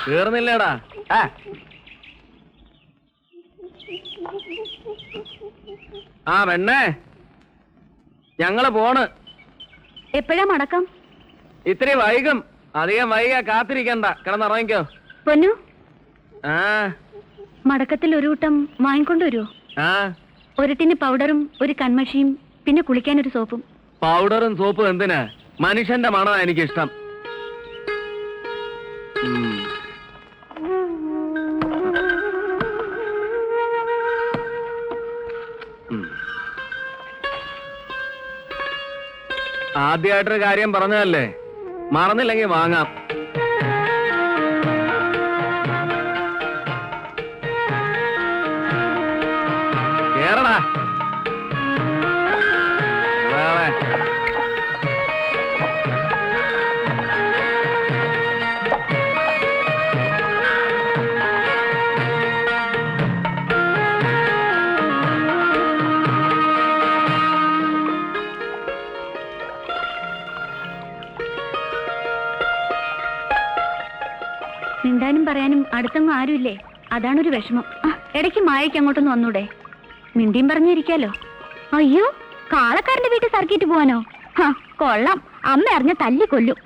തീർന്നില്ലേടാ? ആ പെണ്ണേ, ഞങ്ങള് പോണ്. എപ്പോഴാ മടക്കം? ഇത്തിരി വൈകും. അധികം വൈകാ കാത്തിരിക്കണ്ട, കിടന്നുറങ്ങിക്കോ. പൊന്നു, ആ മടക്കത്തിൽ ഒരു കൂട്ടം വാങ്ങിക്കൊണ്ടുവരുമോ? ആ ഒരു ടിന് പൗഡറും ഒരു കൺമഷിയും പിന്നെ കുളിക്കാനൊരു സോപ്പും. പൗഡറും സോപ്പും എന്തിനാ? മനുഷ്യന്റെ മണമാ എനിക്കിഷ്ടം. ആദ്യമായിട്ടൊരു കാര്യം പറഞ്ഞതല്ലേ, മറന്നില്ലെങ്കിൽ വാങ്ങാം. കേറടാ. മിണ്ടാനും പറയാനും അടുത്തൊന്നും ആരുമില്ലേ, അതാണൊരു വിഷമം. ഇടയ്ക്ക് മായയ്ക്ക് അങ്ങോട്ടൊന്ന് വന്നൂടെ? മിണ്ടിയും പറഞ്ഞിരിക്കാലോ. അയ്യോ, കാളക്കാരന്റെ വീട്ടിൽ സർക്കിട്ട് പോവാനോ? കൊള്ളാം, അമ്മ അറിഞ്ഞ തല്ലി കൊല്ലും.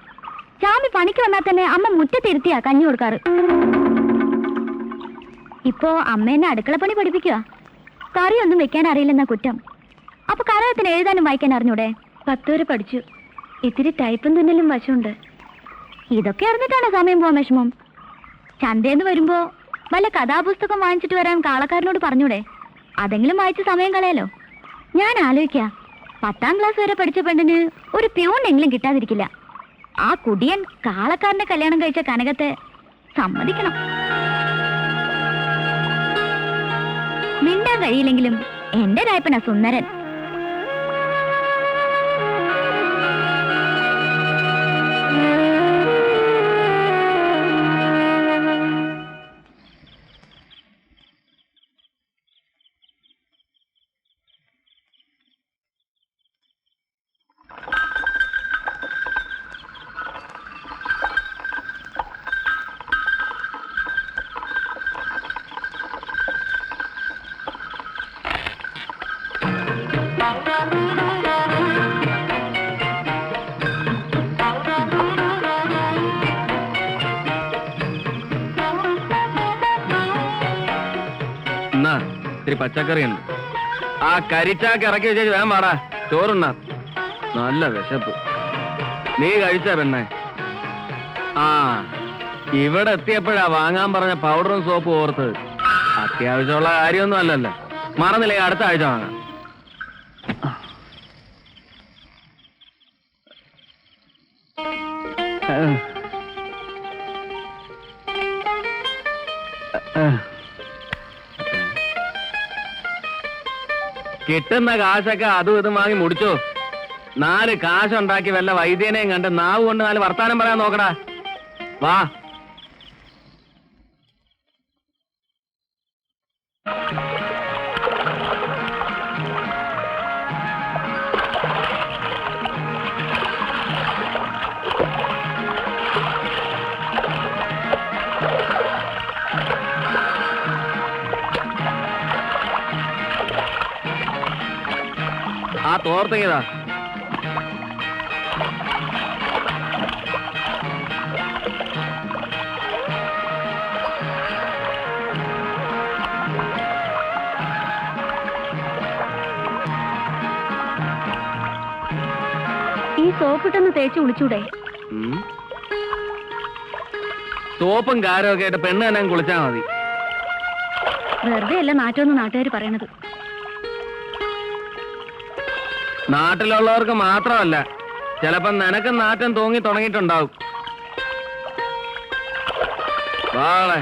ചാമി പണിക്ക് വന്നാൽ തന്നെ അമ്മ മുറ്റത്തിരുത്തിയാ കഞ്ഞി കൊടുക്കാറ്. ഇപ്പോ അമ്മ എന്നെ അടുക്കളപ്പണി പഠിപ്പിക്കുക. കറിയൊന്നും വെക്കാൻ അറിയില്ലെന്ന കുറ്റം. അപ്പൊ കറകത്തിന് എഴുതാനും വായിക്കാൻ അറിഞ്ഞൂടെ? 10 വരെ പഠിച്ചു. ഇത്തിരി ടൈപ്പും തുന്നലും വശമുണ്ട്. ഇതൊക്കെ അറിഞ്ഞിട്ടാണോ സമയം പോവാൻ വിഷമം? ചന്തേന്ന് വരുമ്പോ വല്ല കഥാപുസ്തകം വാങ്ങിച്ചിട്ട് വരാൻ കാളക്കാരനോട് പറഞ്ഞൂടെ? അതെങ്കിലും വായിച്ച് സമയം കളയാലോ. ഞാൻ ആലോചിക്കാ, 10ാം ക്ലാസ് വരെ പഠിച്ച പെണ്ണിന് ഒരു പ്യൂണെങ്കിലും കിട്ടാതിരിക്കില്ല. ആ കുടിയൻ കാളക്കാരന്റെ കല്യാണം കഴിച്ച കനകത്തെ സമ്മതിക്കണം. മിണ്ടാൻ കഴിയില്ലെങ്കിലും എന്റെ രായപ്പനാ സുന്ദരൻ. ഇത്തിരി പച്ചക്കറി ഉണ്ട്. ആ കരിച്ചാക്ക് ഇറക്കി വെച്ചേച്ച് വേഗം പാടാ. ചോറുണ്ണ. നല്ല വിശപ്പ്. നീ കഴിച്ച പെണ്ണെ? ആ, ഇവിടെ എത്തിയപ്പോഴാ വാങ്ങാൻ പറഞ്ഞ പൗഡറും സോപ്പും ഓർത്ത്. അത്യാവശ്യമുള്ള കാര്യമൊന്നും അല്ലല്ലോ. മറന്നില്ലേ, അടുത്ത ആഴ്ച വാങ്ങാം. കിട്ടുന്ന കാശൊക്കെ അതും ഇതും വാങ്ങി മുടിച്ചോ. 4 കാശുണ്ടാക്കി വല്ല വൈദ്യനെയും കണ്ട് നാവ് കൊണ്ട് 4 വർത്താനം പറയാൻ നോക്കടാ. വാ. ആ തോർത്തിയതാ. ഈ സോപ്പിട്ടൊന്ന് തേച്ച് കുളിച്ചൂടെ? സോപ്പും കാരും ഒക്കെ ആയിട്ട് പെണ്ണ് തന്നെ കുളിച്ചാ മതി. വെറുതെ അല്ല നാറ്റമെന്ന് നാട്ടുകാർ പറയണത്. നാട്ടിലുള്ളവർക്ക് മാത്രമല്ല, ചിലപ്പോ നിനക്ക് നാറ്റം തോന്നി തുടങ്ങിയിട്ടുണ്ടാവും. വാളെ.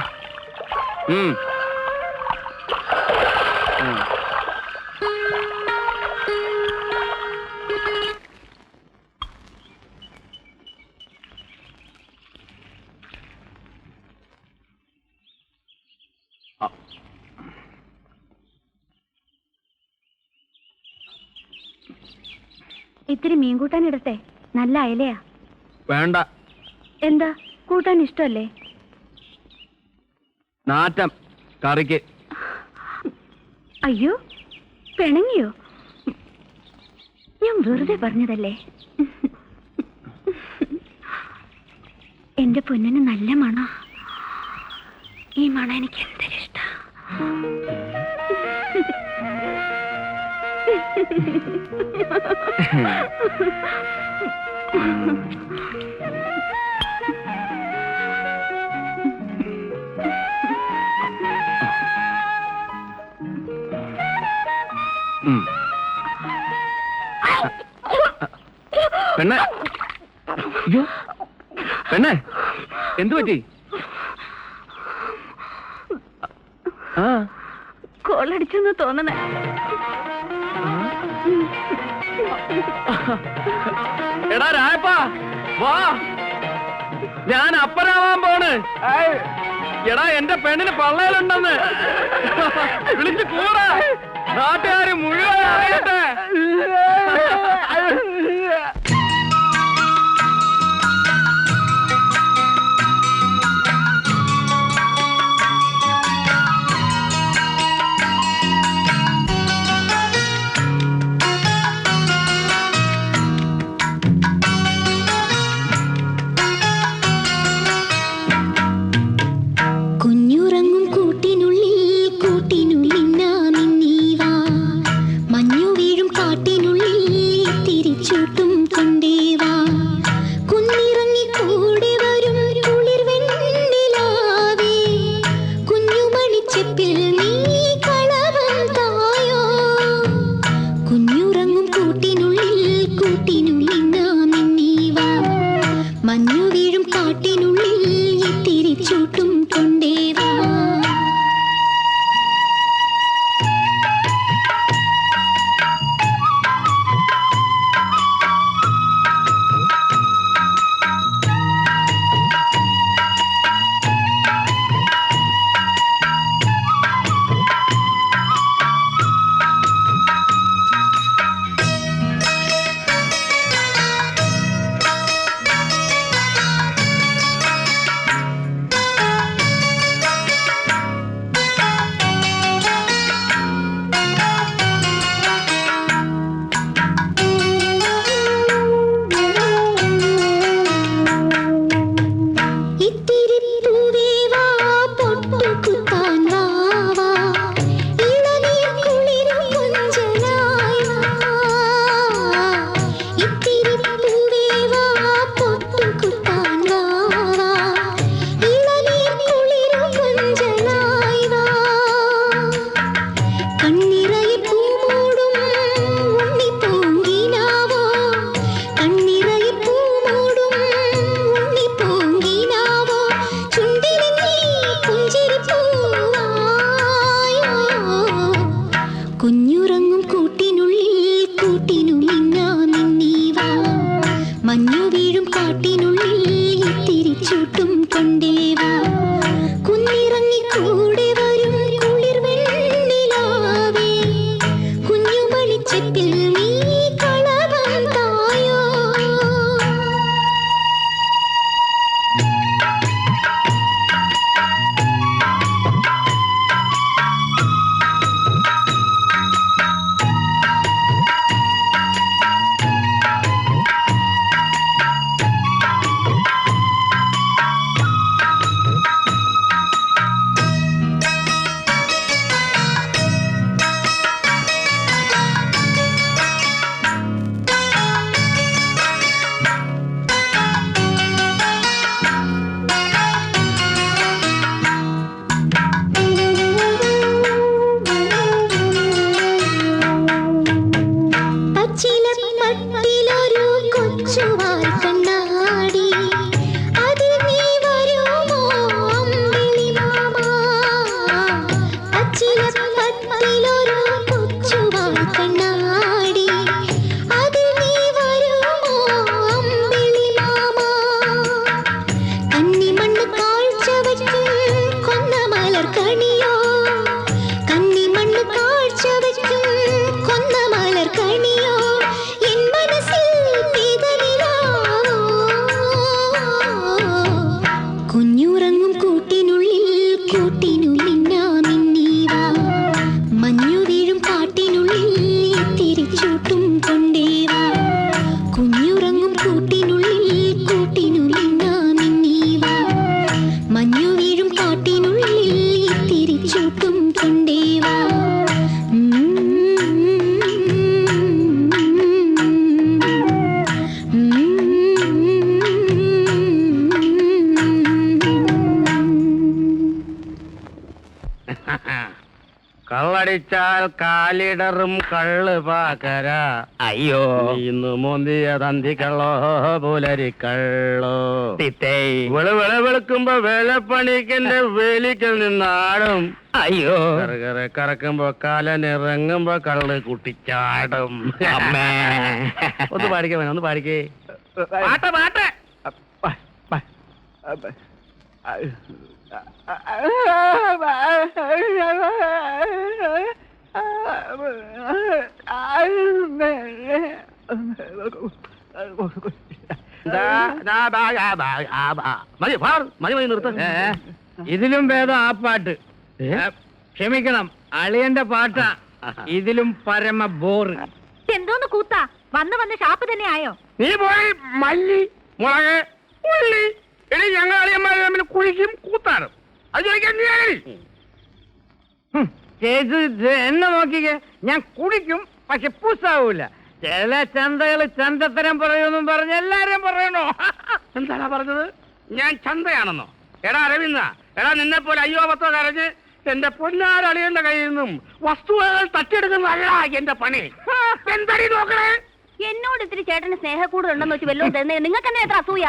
ഇത്തിരി മീൻ കൂട്ടാൻ ഇടട്ടെ? നല്ല അയലയാ. വേണ്ട. എന്താ, കൂട്ടാൻ ഇഷ്ടല്ലേ? നാറ്റം കറിക്ക്. അയ്യോ, പിണങ്ങിയോ? ഞാൻ വെറുതെ പറഞ്ഞതല്ലേ. എന്റെ പൊന്നിന് നല്ല മണം. ഈ മണം എനിക്ക് എന്തൊരിഷ്ട. പെണ്ണെ, അയ്യോ പെണ്ണെ, എന്തു പറ്റി? ആ, കോളടിച്ചെന്ന് തോന്നണേ. എടാ രായപ്പാ, വാ, ഞാൻ അപ്പനാവാൻ പോണ്. എടാ, എന്റെ പെണ്ണിന് പള്ളയിലുണ്ടെന്ന് വിളിച്ചു കൂടാ. നാട്ടുകാര് മുഴുവൻ അറിയട്ടെ. കുഞ്ഞുറങ്ങും കൂട്ടിനുള്ളിൽ കൂട്ടിനുള്ളിന്നാ നിന്നീവാ, മഞ്ഞു വീഴും കാട്ടിനുള്ളിൽ കുഞ്ഞുറങ്ങും കൂട്ടിനുള്ളിൽ കൂട്ടിനു മിന്നാമിന്നീവാ മഞ്ഞു വീഴും കാട്ടിനുള്ളിൽ തിരിച്ചൂട്ടും കൊണ്ടേവാ കുഞ്ഞിറങ്ങി കൂടെ വരും കുളിർ വെണ്ണിലാവേ കുഞ്ഞുമണിച്ചെപ്പിൽ നീ കളവം തായോ പച്ചിലപ്പട്ടിലൊരു കൊച്ചുവാൽ കണ്ണാടി അതിൽ നീ വരുമോ അമ്പിളി മാമാ പച്ചിലപ്പട്ടിലൊരു കൊച്ചുവാൽ കണ്ണാടി അതിൽ നീ വരുമോ അമ്പിളി മാമാ കന്നിമണ്ണ് കാഴ്ച വയ്ക്കും കൊന്ന മലർ കണിയോ കന്നിമണ്ണ് കാഴ്ച വയ്ക്കും കൊന്ന മലർ കണിയോ എൻ മനസ്സിൽ പെയ്തനിലാവോ കുഞ്ഞുറങ്ങും കൂട്ടിനുള്ളിൽ കൂട്ടിനു മിന്നാമിന്നീവാ മഞ്ഞു വീഴും കാട്ടിനുള്ളിൽ തിരിച്ചൂട്ടും കൊണ്ടേവാ കുഞ്ഞുറങ്ങും കൂട്ടിനുള്ളിൽ കൂട്ടിനു മിന്നാമിന്നീവാ മഞ്ഞു വീഴും കാട്ടിനുള്ളിൽ തിരിച്ചൂട്ടും കൊണ്ടേവാ കള്ളടിച്ചാൽ കാലിടറും കള്ള് പാക്കര അയ്യോ ഇന്ന് മോന്തിയ തന്തിക്കള്ളോ പുലരിക്കള്ളോ വെളുക്കുമ്പോ വേലപ്പണിക്കന്റെ വേലിക്കൽ നിന്നാടും അയ്യോ കറക്കുമ്പോ കാലനിറങ്ങുമ്പോ കള്ള് കുട്ടിച്ചാടും അമ്മേ ഒന്ന് പാടിക്കേ വേണം ഒന്ന് പാടിക്കേ പാട്ട് പാട്ട് മതി മതി മതി നിർത്ത ഇതിലും ഭേദം ആ പാട്ട് ക്ഷമിക്കണം അളിയന്റെ പാട്ടാ ഇതിലും പരമ ബോറ് എന്തോന്ന് കൂത്താ വന്ന് വന്ന് ഷാപ്പ് തന്നെ ആയോ നീ പോയി മല്ലി മുളക് ഉള്ളി എടി ഞങ്ങൾ അളിയന്മാർ തമ്മിൽ കുഴിക്കും കൂത്താടും അത് ചോദിക്കാൻ നീ ആര്? എന്നെ നോക്കിക്കേ ഞാൻ കുടിക്കും പക്ഷെ പൂസാവൂല ചില ചന്തകള് ചന്തത്തരം പറയുമെന്നും പറഞ്ഞ് എല്ലാരും പറയണോ എന്താണ് പറഞ്ഞത് ഞാൻ ചന്തയാണെന്നോ എടാ അരവിന്ദ എടാ നിന്നെ പോലെ അയ്യോ പത്തോ കരഞ്ഞ് എന്റെ പൊന്നാരളിയന്റെ കയ്യിൽ നിന്നും വസ്തുവകൾ തട്ടിയെടുക്കുന്നതല്ല എന്റെ പണി എന്തടി നോക്കണേ എന്നോട് ഇത്തിരി ചേട്ടന് സ്നേഹക്കൂടുണ്ടെന്ന് വെച്ച് വല്ലതും തന്നെ നിങ്ങൾക്ക് തന്നെ എത്ര അസൂയ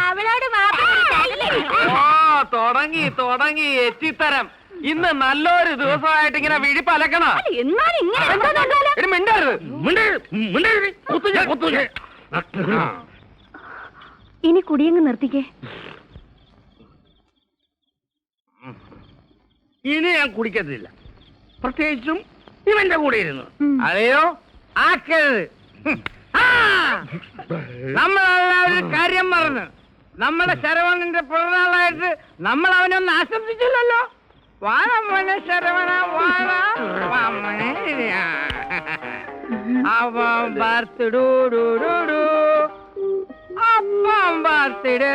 അവളോട് തുടങ്ങി തുടങ്ങി എത്തിത്തരം ഇന്ന് നല്ലൊരു ദിവസമായിട്ട് ഇങ്ങനെ വിഴിപ്പ് അലക്കണം എന്നാലും ഇങ്ങനെ ഇനി കുടിയങ്ങ് നിർത്തിക്കേ ഇനി ഞാൻ കുടിക്കത്തില്ല പ്രത്യേകിച്ചും ഇവന്റെ കൂടെ ഇരുന്നു അതെയോ ആക്കരുത് നമ്മളെല്ലാവരും കാര്യം പറഞ്ഞു നമ്മളെ ശരവണന്റെ പിറന്നാളായിട്ട് നമ്മൾ അവനൊന്ന് ആശംസിച്ചില്ലല്ലോ വാഴമോനെ ശരവണ വാഴ അവൻ ബർത്ത്ഡൂ അപ്പം ബർത്ത്ഡേ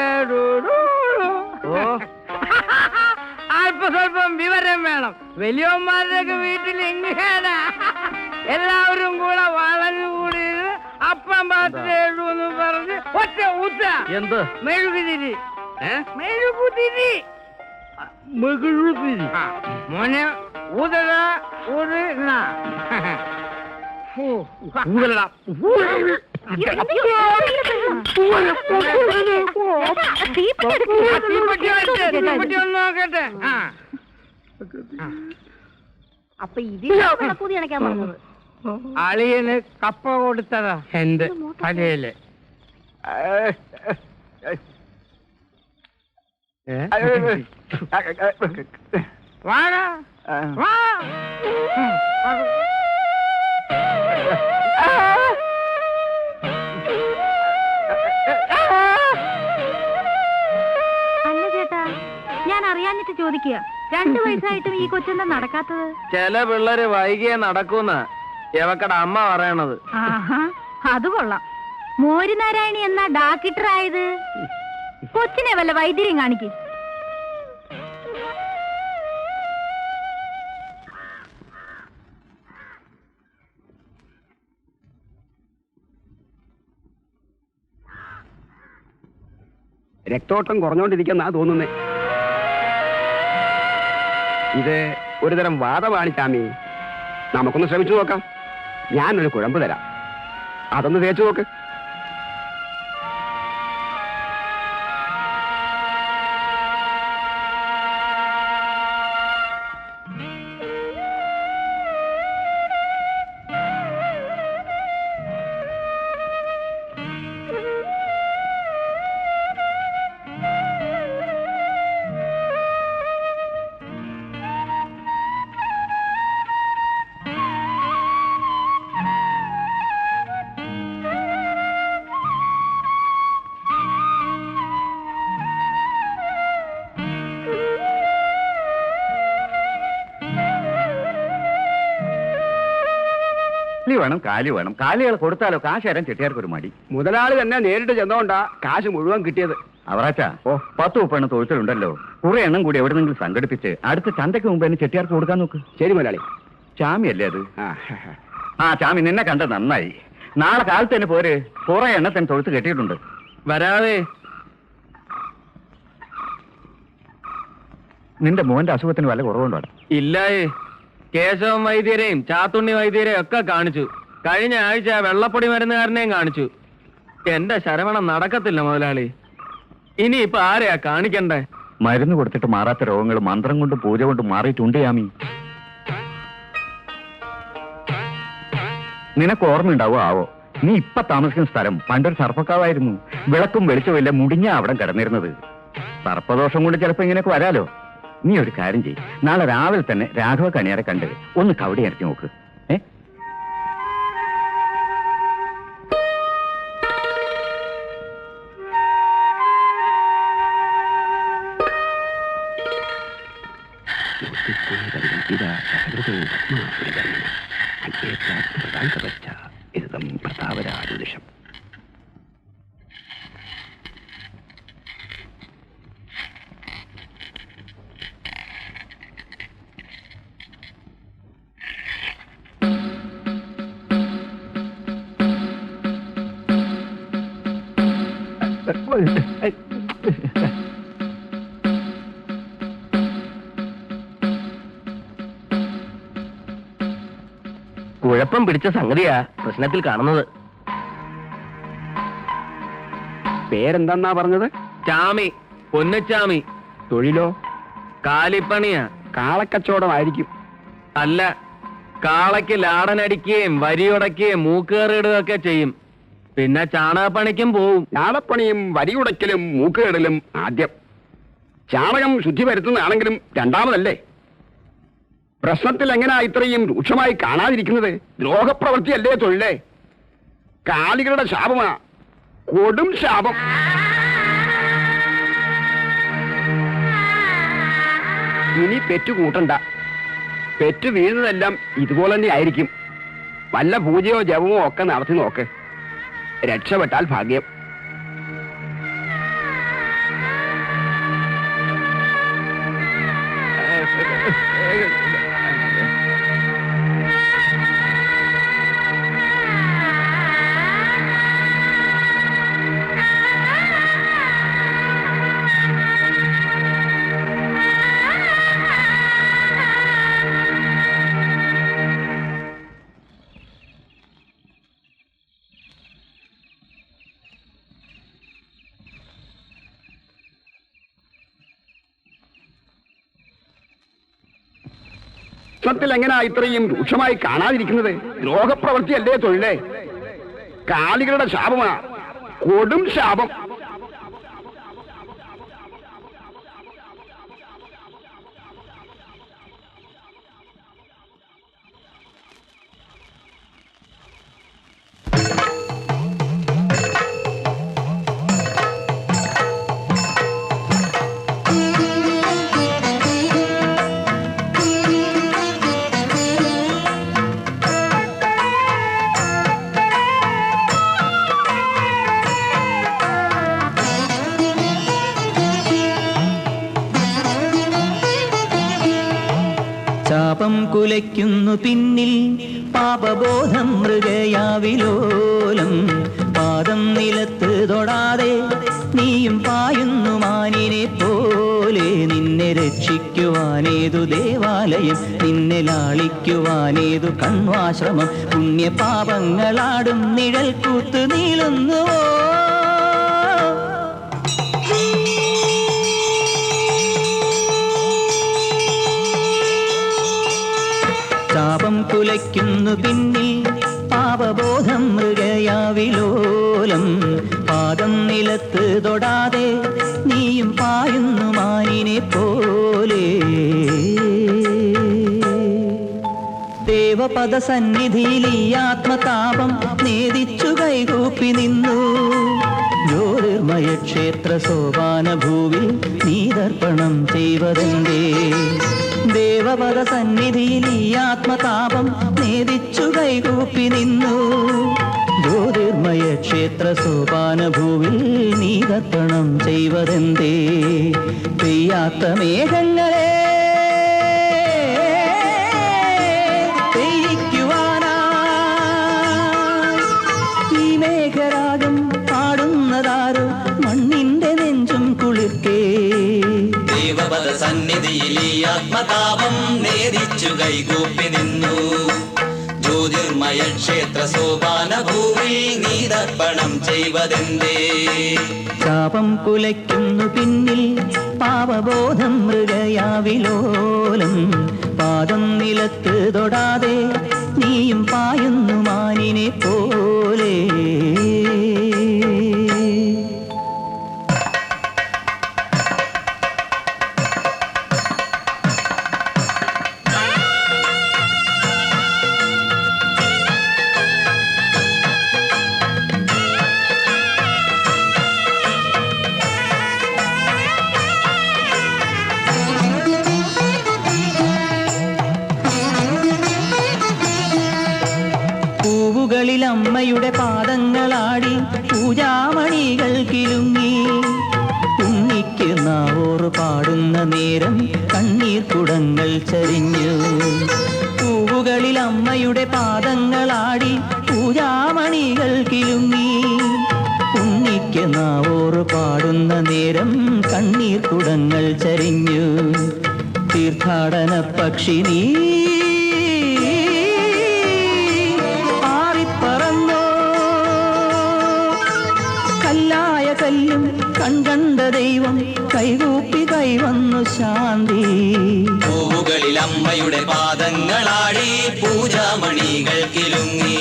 അല്പസ്വല്പം വിവരം വേണം വലിയന്മാരുടെയൊക്കെ വീട്ടിൽ ഇങ്ങനെ എല്ലാവരും കൂടെ വളഞ്ഞുകൂടി അപ്പം ബർത്ത്ഡേ എന്ന് പറഞ്ഞ് ഒറ്റ ഊത്ത എന്ത് മെഴുകുതിരി മെഴുകുതിരി മെഴുകുതിരി മോനെ ഊതട ഊതട ഊതലടാ തീപ്പെട്ടി ഒന്ന് നോക്കട്ടെ അപ്പൊ ഇതിന് കൂതി അണയ്ക്കാൻ പറഞ്ഞത്. അളിയന് കപ്പ കൊടുത്തതാ എന്റെ തലയില്. വാടാ വാ. അല്ല ചേട്ടാ, ഞാൻ അറിയാഞ്ഞിട്ട് ചോദിക്കുക, 2 വയസ്സായിട്ടും ഈ കൊച്ചെന്താ നടക്കാത്തത്? ചില പിള്ളേര് വൈകിയേ നടക്കൂന്ന എവക്കടെ അമ്മ പറയണത്. ആഹാ, അത് കൊള്ളാം. മോരുനാരായണി എന്നാ ഡാക്ടർ ആയത്? കൊച്ചിനെ വല്ല വൈദ്യരെയും കാണിക്ക്. രക്തോട്ടം കുറഞ്ഞോണ്ടിരിക്കുന്ന തോന്നുന്നേ. ഇത് ഒരുതരം വാദമാണ് ചാമി. നമുക്കൊന്ന് ശ്രമിച്ചു നോക്കാം. ഞാനൊരു കുഴമ്പ് തരാം, അതൊന്ന് തേച്ചു നോക്ക്. വേണം കാലി വേണം. കാലികൾ കൊടുത്താലോ കാശ് തരാൻ ചെട്ടിയാർക്ക് ഒരു മടി. മുതലാളി തന്നെ നേരിട്ട് ചെന്നോണ്ടാ കാശ് മുഴുവൻ കിട്ടിയത്. അവറാച്ചാ 10-30 തൊഴുത്തിലുണ്ടല്ലോ, കുറെ എണ്ണം കൂടി എവിടെന്നെങ്കിലും സംഘടിപ്പിച്ച് അടുത്ത ചന്തയ്ക്ക് മുമ്പ് തന്നെ ചെട്ടിയാർക്ക് കൊടുക്കാൻ നോക്ക്. ശരി മുതലാളി. ചാമിയല്ലേ അത്? ആ ചാമി, നിന്നെ കണ്ട നന്നായി. നാളെ കാലത്ത് തന്നെ പോര്. കുറെ എണ്ണത്തിന് തൊഴുത്ത് കെട്ടിയിട്ടുണ്ട്. വരാതെ. നിന്റെ മോന്റെ അസുഖത്തിന് വല്ല കുറവുണ്ടോ? ഇല്ലായേ. കേശവൻ വൈദ്യരെയും ചാത്തുണ്ണി വൈദ്യരെയും ഒക്കെ കാണിച്ചു. കഴിഞ്ഞ ആഴ്ച വെള്ളപ്പൊടി മരുന്നുകാരനെയും കാണിച്ചു. എന്റെ ശരവണം നടക്കത്തില്ല മുതലാളി. ഇനി ഇപ്പൊ ആരെയാ കാണിക്കണ്ടേ? മരുന്ന് കൊടുത്തിട്ട് മാറാത്ത രോഗങ്ങൾ മന്ത്രം കൊണ്ട് പൂജ കൊണ്ട് മാറിയിട്ടുണ്ട് യാമി. നിനക്ക് ഓർമ്മയുണ്ടാവോ ആവോ, നീ ഇപ്പൊ താമസിക്കുന്ന സ്ഥലം പണ്ടൊരു സർപ്പക്കാവായിരുന്നു. വിളക്കും വെളിച്ചമില്ല, മുടിഞ്ഞ അവിടെ കിടന്നിരുന്നത്. സർപ്പദോഷം കൊണ്ട് ചിലപ്പോ ഇങ്ങനെയൊക്കെ വരാലോ. നീ ഒരു കാര്യം ചെയ്യ്, നാളെ രാവിലെ തന്നെ രാഘവ കണിയാരെ കണ്ട് ഒന്ന് കവടി ഇറക്കി നോക്ക്. പ്രതാപരാജുഷം. കുഴപ്പം പിടിച്ച സംഗതിയാ പ്രശ്നത്തിൽ കാണുന്നത്. പേരെന്താ പറഞ്ഞത്? ചാമി, പൊന്നച്ചാമി. തൊഴിലോ? കാലിപ്പണിയാ. കാളക്കച്ചവടമായിരിക്കും. അല്ല, കാളയ്ക്ക് ലാടനടിക്കുകയും വരിയുടയ്ക്കുകയും മൂക്കേറിടുകയൊക്കെ ചെയ്യും. പിന്നെ ചാണകപ്പണിക്കും പോവും. ചാണപ്പണിയും വരിയുടയ്ക്കലും മൂക്കുകേടലും ആദ്യം. ചാണകം ശുദ്ധി വരുത്തുന്നതാണെങ്കിലും രണ്ടാമതല്ലേ. പ്രശ്നത്തിൽ എങ്ങനെയാ ഇത്രയും രൂക്ഷമായി കാണാതിരിക്കുന്നത്? ദ്രോഹപ്രവൃത്തിയല്ലേ തൊഴിലേ? കാലികളുടെ ശാപമാ, കൊടും ശാപം. ഇനി പെറ്റു കൂട്ടണ്ട. പെറ്റു വീഴുന്നതെല്ലാം ഇതുപോലെ തന്നെ ആയിരിക്കും. വല്ല പൂജയോ ജപമോ ഒക്കെ നടത്തി നോക്ക്. രക്ഷപ്പെട്ടാൽ ഭാഗ്യം. കേരളത്തിൽ എങ്ങനെയാ ഇത്രയും രൂക്ഷമായി കാണാതിരിക്കുന്നത്? ദ്രോഹപ്രവൃത്തിയല്ലേ തൊഴിലേ? കാലികളുടെ ശാപമാ, കൊടും ശാപം. പാപം കുലയ്ക്കുന്നു പിന്നിൽ പാപബോധം മൃഗയാവിലോലം പാദം നിലത്ത് തൊടാതെ നീയും പായുന്നു മാനിനെ പോലെ നിന്നെ രക്ഷിക്കുവാനേതു ദേവാലയം നിന്നെ ലാളിക്കുവാനേതു കണ്വാശ്രമം പുണ്യപാപങ്ങളാടും നിഴൽ കൂത്ത് നീളുന്നുവോ പാപം കുലയ്ക്കുന്നു പിന്നിൽ പാപബോധം മൃഗയാവിലോലം പാദം നിലത്ത് തൊടാതെ നീയും പായുന്നു മാനിനെ പോലെ ദേവപദ സന്നിധിയിൽ ഈ ആത്മതാപം നേദിച്ചു കൈകൂപ്പി നിന്നു ജ്യോതിർമയ ക്ഷേത്ര സോപാന ഭൂവിൽ നീതർപ്പണം ചെയ്വതെന്തേ ദേവപദ സന്നിധിയിൽ ഈ ആത്മതാപം നേദിച്ചു കൈകൂപ്പി നിന്നു ജ്യോതിർമയ ക്ഷേത്ര സോപാന ഭൂവിൽ നീതർപ്പണം ചെയ്വതെന്തേ പെയ്യാത്ത മേഘങ്ങളെ ഈ മേഘരാഗം പാടുന്നതാരോ മണ്ണിന്റെ നെഞ്ചും കുളിർക്കേ ദേവപദ സന്നിധിയിൽ ഈ ആത്മതാപം നേദിച്ചു കൈകൂപ്പി നിന്നു ജ്യോതിർമയ ക്ഷേത്ര സോപാന ഭൂവിൽ നീതർപ്പണം ചെയ്വതെന്തേ ശാപം കുലയ്ക്കുന്നു പിന്നിൽ പാപബോധം മൃഗയാവിലോലം പാദം നിലത്ത് തൊടാതെ നീയും പായുന്നു മാനിനെ പോലെ അമ്മയുടെ പാദങ്ങളാടി പൂജാമണികൾ കിലുങ്ങി ഉണ്ണിക്ക് നാവോറ് പാടുന്ന നേരം കണ്ണീർ കുടങ്ങൾ ചരിഞ്ഞു പൂവുകളിൽ അമ്മയുടെ പാദങ്ങളാടി പൂജാമണികൾ കിലുങ്ങി ഉണ്ണിക്ക് നാവോറ് പാടുന്ന നേരം കണ്ണീർ കുടങ്ങൾ ചരിഞ്ഞു തീർത്ഥാടന പക്ഷി നീ കല്ലും കൺകണ്ട ദൈവം കൈകൂപ്പി കൈവന്നു ശാന്തി പൂവുകളിൽ അമ്മയുടെ പാദങ്ങളാടി പൂജാമണികൾ കിലുങ്ങി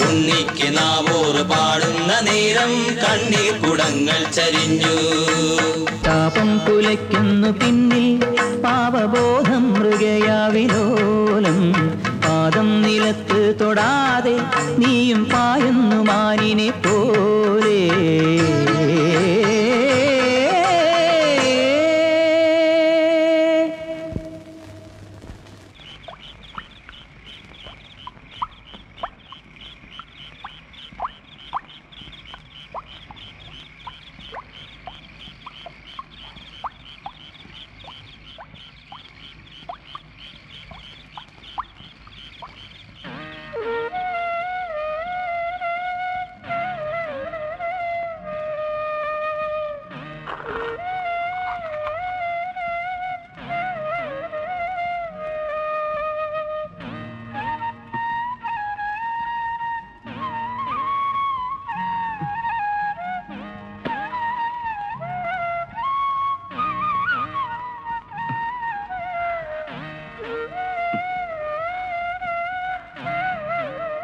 ഉണ്ണിക്ക് നാവോറ് പാടുന്ന നേരം കണ്ണീർ കുടങ്ങൾ ചരിഞ്ഞു താപം കുലയ്ക്കുന്നു പിന്നിൽ പാപബോധം മൃഗയാവിലോലം പാദം നിലത്ത് തൊടാതെ നീയും പായുന്നു മാനിനെ പോലെ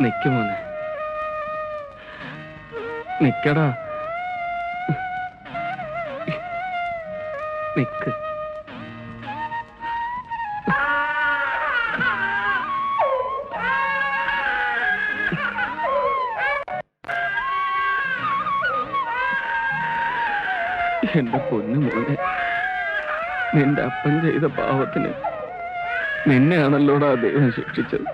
നിക്ക് മോനെ, നിക്കടാ, നിക്ക്. എന്റെ പൊന്നു മോനെ, നിന്റെ അപ്പൻ ചെയ്ത പാവത്തിന് നിന്നെയാണല്ലോടാ ദൈവം ശിക്ഷിച്ചത്.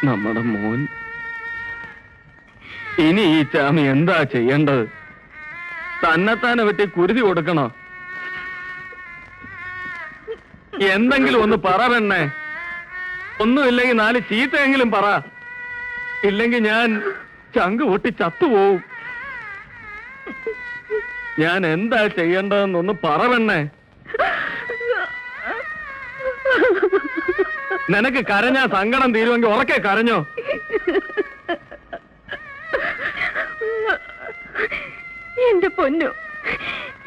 നമ്മുടെ മോൻ ഇനി ഈ ചാമി എന്താ ചെയ്യേണ്ടത്? തന്നെത്താനെ വെട്ടി കുരുതി കൊടുക്കണോ? എന്തെങ്കിലും ഒന്ന് പറ പെണ്ണേ. ഒന്നുമില്ലെങ്കിൽ 4 ചീത്തയെങ്കിലും പറ. ഇല്ലെങ്കിൽ ഞാൻ ചങ്ക് പൊട്ടി ചത്തുപോവും. ഞാൻ എന്താ ചെയ്യേണ്ടതെന്നൊന്ന് പറ പെണ്ണേ. നിനക്ക് കരഞ്ഞാ സങ്കടം തീരുമെങ്കിൽ ഉറക്കെ കരഞ്ഞോ? എന്റെ പൊന്നു,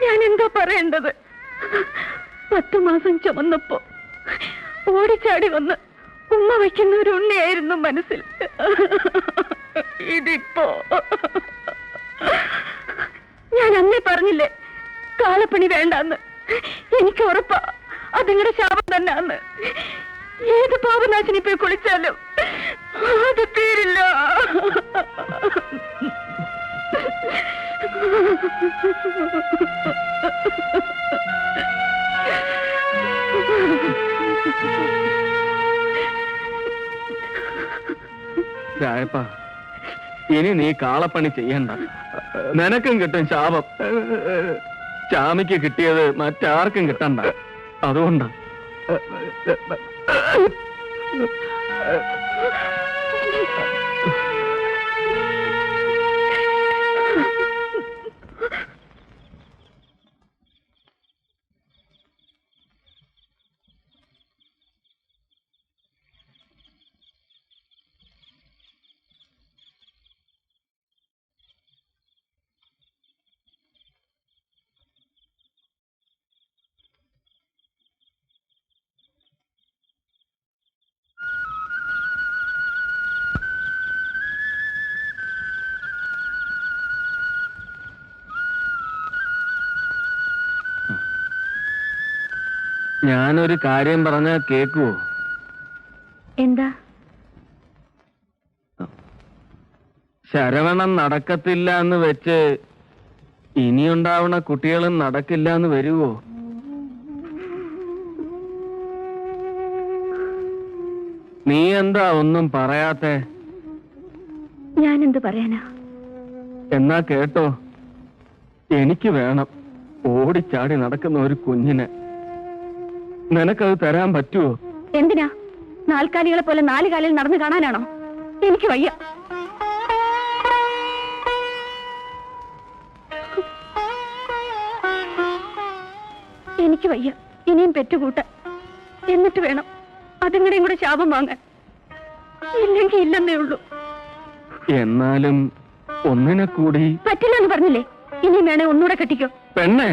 ഞാൻ എന്താ പറയേണ്ടത്? 10 മാസം ചുമന്നപ്പോ ഓടിച്ചാടി വന്ന് ഉമ്മ വയ്ക്കുന്ന ഒരു ഉണ്ണിയായിരുന്നു മനസ്സിൽ. ഇതിപ്പോ ഞാൻ അന്നേ പറഞ്ഞില്ലേ കാളപ്പണി വേണ്ടെന്ന്. എനിക്ക് ഉറപ്പാ അതിങ്ങളുടെ ശാപം തന്നെയാന്ന്. ഏത് പാപനാശിനി പോയി കുളിച്ചാലും അത് തീരില്ല. രായപ്പാ, ഇനി നീ കാളപ്പണി ചെയ്യണ്ട. നിനക്കും കിട്ടും ശാപം. ചാമിക്ക് കിട്ടിയത് മറ്റാർക്കും കിട്ടണ്ട. അതുകൊണ്ടാ. ഞാനൊരു കാര്യം പറഞ്ഞാ കേക്കുവോ? എന്താ? ശരവണം നടക്കത്തില്ല എന്ന് വെച്ച് ഇനിയുണ്ടാവണ കുട്ടികളും നടക്കില്ല എന്ന് വരുവോ? നീ എന്താ ഒന്നും പറയാത്തെ? ഞാനെന്ത് പറയാനാ? എന്നാ കേട്ടോ, എനിക്ക് വേണം ഓടിച്ചാടി നടക്കുന്ന ഒരു കുഞ്ഞിനെ. നിനക്കത് തരാൻ പറ്റുമോ? എന്തിനാ? 4 കാലികളെ പോലെ 4 കാലിൽ നടന്നു കാണാനാണോ? എനിക്ക് വയ്യ. എനിക്ക് വയ്യ ഇനിയും പെറ്റുകൂട്ട. എന്നിട്ട് വേണം അതുങ്ങളുടെയും കൂടെ ശാപം വാങ്ങാൻ. ഇല്ലെങ്കിൽ ഇല്ലെന്നേ ഉള്ളൂ. എന്നാലും ഒന്നിനെ കൂടി പറ്റില്ല എന്ന് പറഞ്ഞില്ലേ? ഇനിയും വേണേ ഒന്നുകൂടെ കെട്ടിക്കോ. പെണ്ണേ,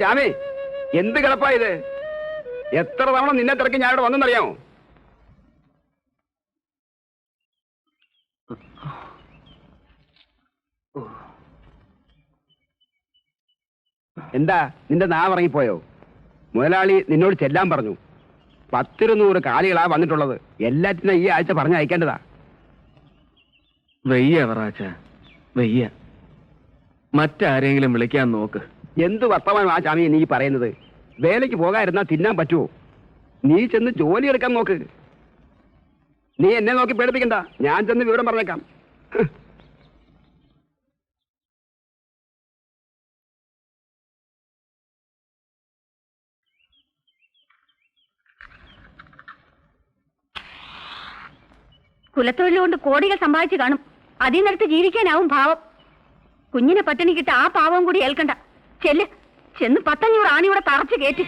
ജാമി, എന്ത് കിടപ്പാ ഇത്? എത്ര തവണ നിന്നെ തിരക്കി ഞാനിവിടെ വന്നെന്നറിയാമോ? എന്താ നിന്റെ നാവ് ഇറങ്ങിപ്പോയോ? മുതലാളി നിന്നോട് ചെല്ലാൻ പറഞ്ഞു. 100 കാലികളാ വന്നിട്ടുള്ളത്. എല്ലാറ്റിനും ഈ ആഴ്ച പറഞ്ഞയക്കേണ്ടതാ. വെയ്യ അവറാച്ച, വെയ്യ. മറ്റാരെങ്കിലും വിളിക്കാൻ നോക്ക്. എന്ത് വർത്തമാനം ആ ചാമിയെ നീ പറയുന്നത്? വേലയ്ക്ക് പോകാതിരുന്നാ തിന്നാൻ പറ്റുമോ? നീ ചെന്ന് ജോലി എടുക്കാൻ നോക്ക്. നീ എന്നെ നോക്കി പേടിപ്പിക്കണ്ട, ഞാൻ ചെന്ന് വിവരം പറഞ്ഞേക്കാം. കുലത്തൊഴിൽ കൊണ്ട് കോടികൾ സമ്പാദിച്ചു കാണും. അതിൽ നിന്നെടുത്ത് ജീവിക്കാനാവും ഭാവം. കുഞ്ഞിനെ പട്ടിണിക്കിട്ട് ആ പാവം കൂടി ഏൽക്കണ്ട. ചെന്ന് 500 ആണിയൂടെ തറച്ചു കയറ്റി.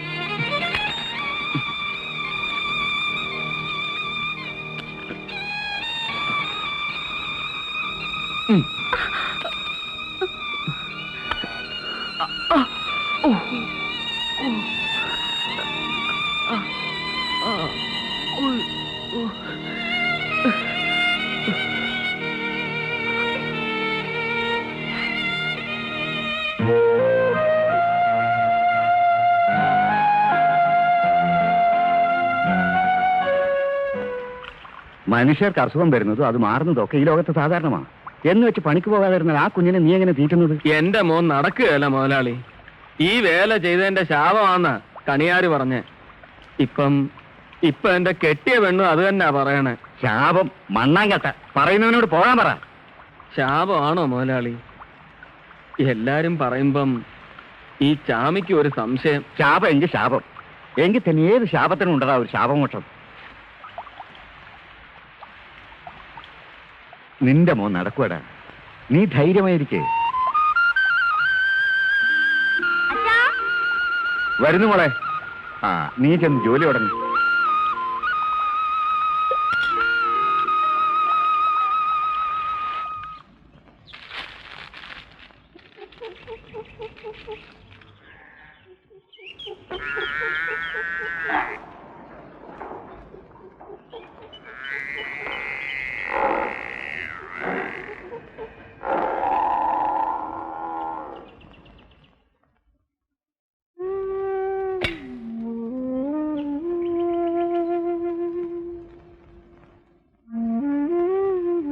മനുഷ്യർക്ക് അസുഖം വരുന്നതും അത് മാറുന്നതും ഒക്കെ ഈ ലോകത്ത് സാധാരണമാണ്. എന്ന് വെച്ച് പണിക്ക് പോകാതിരുന്നാൽ ആ കുഞ്ഞിനെ നീ എങ്ങനെ തീറ്റുന്നത്? എന്റെ മോൻ നടക്കുകയല്ല മുതലാളി. ഈ വേല ചെയ്തതിന്റെ ശാപമാണെന്നാ കണിയാര് പറഞ്ഞേ. ഇപ്പൊ എന്റെ കെട്ടിയ പെണ്ണു അത് തന്നെയാ പറയണേ. ശാപം മണ്ണാങ്കട്ട. പറയുന്നവനോട് പോകാൻ പറ. ശാപമാണോ മുതലാളി? എല്ലാരും പറയുമ്പം ഈ ചാമിക്ക് ഒരു സംശയം. ശാപം എങ്കിൽ ശാപം. എങ്കിൽ തന്നെ ഏത് ശാപത്തിനും ഉണ്ടതാ ഒരു ശാപമോക്ഷം. നിന്റെ മോൻ നടക്കുവടാ. നീ ധൈര്യമായിരിക്കേ. വരുന്നു മോളെ. നീ ചെന്ന് ജോലി തുടങ്ങി.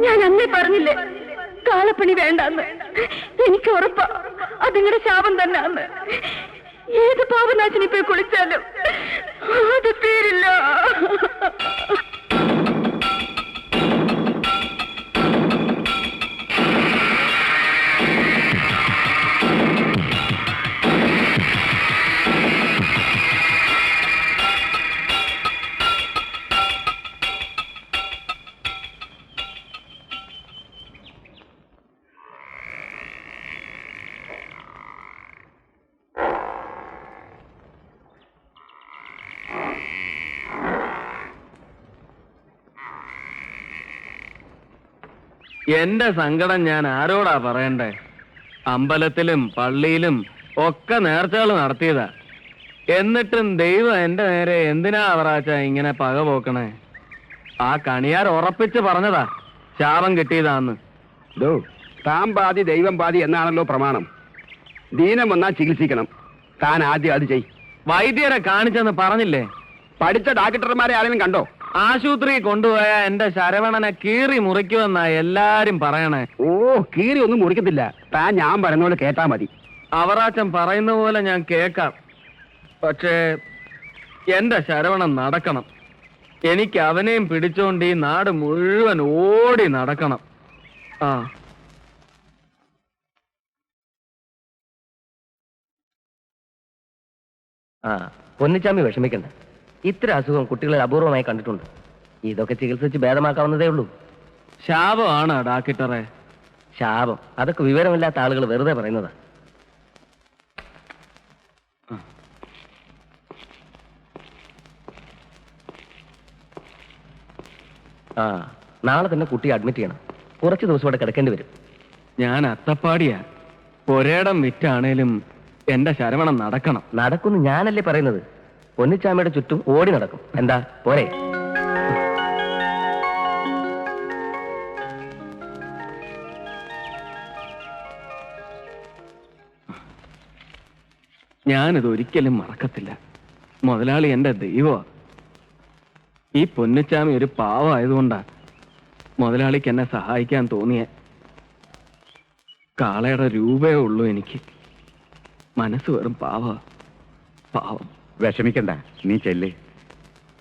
ഞാൻ അന്നേ പറഞ്ഞില്ലേ കാളപ്പണി വേണ്ടെന്ന്. എനിക്ക് ഉറപ്പാ അത് നിങ്ങളുടെ ശാപം തന്നെയാന്ന്. ഏത് പാപനാശിനി പോയി കുളിച്ചാലും അത് തീരില്ല. എന്റെ സങ്കടം ഞാൻ ആരോടാ പറയണ്ടേ? അമ്പലത്തിലും പള്ളിയിലും ഒക്കെ നേർച്ചകൾ നടത്തിയതാ. എന്നിട്ടും ദൈവം എന്റെ നേരെ എന്തിനാ അവറാച്ച ഇങ്ങനെ പക പോക്കണേ? ആ കണിയാർ ഉറപ്പിച്ച് പറഞ്ഞതാ ശാപം കിട്ടിയതാന്ന്. താൻ പാതി ദൈവം പാതി എന്നാണല്ലോ പ്രമാണം. ദീനം വന്നാൽ ചികിത്സിക്കണം. താൻ ആദ്യം അത് ചെയ്. വൈദ്യരെ കാണിച്ചെന്ന് പറഞ്ഞില്ലേ? പഠിച്ച ഡോക്ടർമാരെ ആരെങ്കിലും കണ്ടോ? ആശുപത്രി കൊണ്ടുപോയ എന്റെ ശരവണനെ കീറി മുറിക്കുമെന്നാ എല്ലാരും പറയണേ. ഓ, കീറി ഒന്നും മുറിക്കത്തില്ല. താൻ ഞാൻ പറയുന്ന പോലെ കേട്ടാ മതി. അവറാച്ചൻ പറയുന്ന പോലെ ഞാൻ കേക്കാം. പക്ഷേ എന്റെ ശരവണൻ നടക്കണം. എനിക്ക് അവനെയും പിടിച്ചോണ്ട് ഈ നാട് മുഴുവൻ ഓടി നടക്കണം. പൊന്നിച്ചാമി വിഷമിക്കണ്ട. ഇത്ര അസുഖം കുട്ടികളെ അപൂർവമായി കണ്ടിട്ടുണ്ട്. ഇതൊക്കെ ചികിത്സിച്ച് ഭേദമാക്കാവുന്നതേ ഉള്ളൂ. ശാപമാണ് ഡാക്ടറെ. ശാപം അതൊക്കെ വിവരമില്ലാത്ത ആളുകൾ വെറുതെ പറയുന്നതാ. നാളെ തന്നെ കുട്ടിയെ അഡ്മിറ്റ് ചെയ്യണം. കുറച്ച് ദിവസം ഇവിടെ കിടക്കേണ്ടി വരും. ഞാൻ അത്തപ്പാടിയാ. ഒരേടം വിറ്റാണേലും എന്റെ ശരവണം നടക്കണം. നടക്കുന്നു ഞാനല്ലേ പറയുന്നത്. പൊന്നിച്ചാമിയുടെ ചുറ്റും ഓടി നടക്കും. എന്താ പോരെ? ഞാനിത് ഒരിക്കലും മറക്കത്തില്ല. മുതലാളി എന്റെ ദൈവമാ. ഈ പൊന്നുച്ചാമി ഒരു പാവമായതുകൊണ്ടാ മുതലാളിക്ക് എന്നെ സഹായിക്കാൻ തോന്നിയ. കാളയുടെ രൂപയേ ഉള്ളൂ എനിക്ക്. മനസ്സ് വെറും പാവം. വിഷമിക്കണ്ട, നീ ചെല്ല്.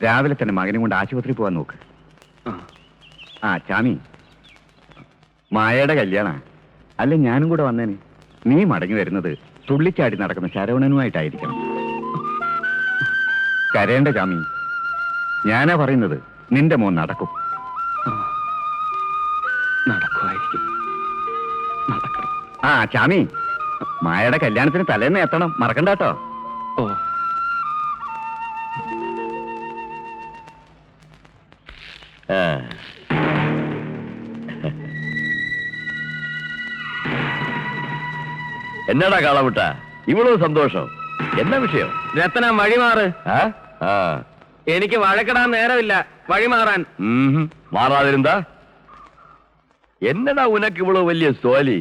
രാവിലെ തന്നെ മകനും കൊണ്ട് ആശുപത്രി പോവാൻ നോക്ക്. ആ ചാമി, മായയുടെ കല്യാണ അല്ല ഞാനും കൂടെ വന്നേന്. നീ മടങ്ങി വരുന്നത് തുള്ളിച്ചാടി നടക്കുന്ന ശരവണനുമായിട്ടായിരിക്കണം. കരയേണ്ട ചാമി, ഞാനാ പറയുന്നത്. നിന്റെ മോൻ നടക്കും. നടക്കുമായിരിക്കും. നടക്കണം. ആ ചാമി, മായയുടെ കല്യാണത്തിന് തലേന്ന് എത്തണം, മറക്കണ്ട കേട്ടോ. ഓ, എന്നാടാ കാളമുട്ട ഇവളോ സന്തോഷം? എന്നാ വിഷയം? രത്ന വഴിമാറ്. ആ എനിക്ക് വഴക്കിടാൻ നേരമില്ല. വഴിമാറാൻ. മാറാതിരുന്നാ എന്നടാ ഉനക്ക് ഇവളോ വലിയ സോലി?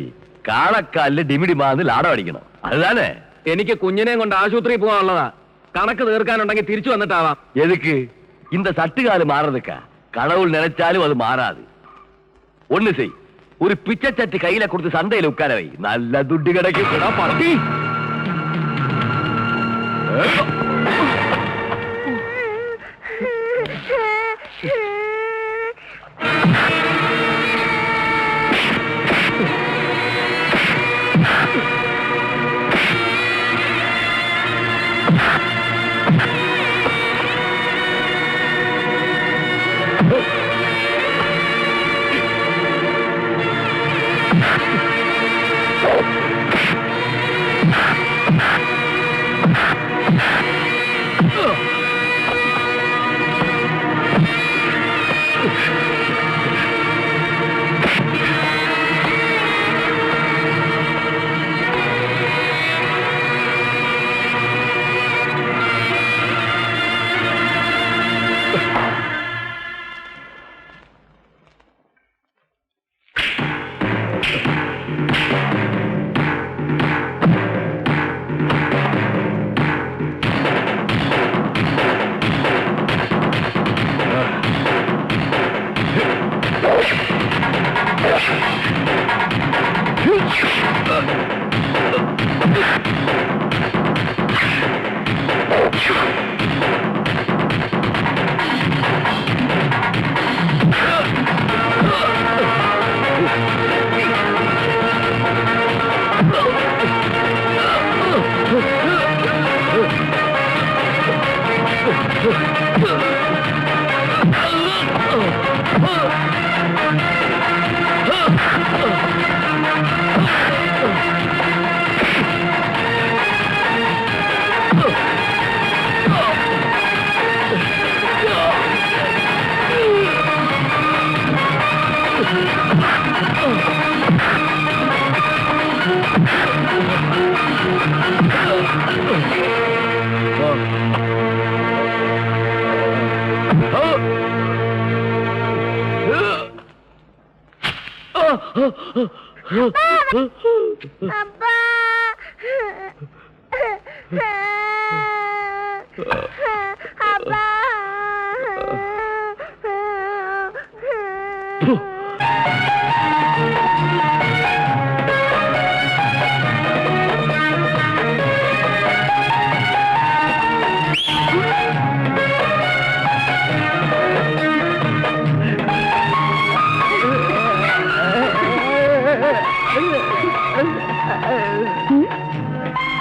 കാളക്കാലില് ഡിമിഡി മാന്ന് ലാടം അടിക്കണം, അതുതാനേ? എനിക്ക് കുഞ്ഞിനെയും കൊണ്ട് ആശുപത്രിയിൽ പോകാനുള്ളതാ. കണക്ക് തീർക്കാനുണ്ടെങ്കിൽ തിരിച്ചു വന്നിട്ടാവാം. എതുക്ക് இந்த சட்டுக்காலு மாறதுக்கா? கடவுள் நினைச்சாலும் அது மாறாது. ஒண்ணு செய், ஒரு பிச்சை சட்டி கையில கொடுத்து சந்தையில உட்கார வை, நல்ல துட்டு கிடைக்கும். பட்டி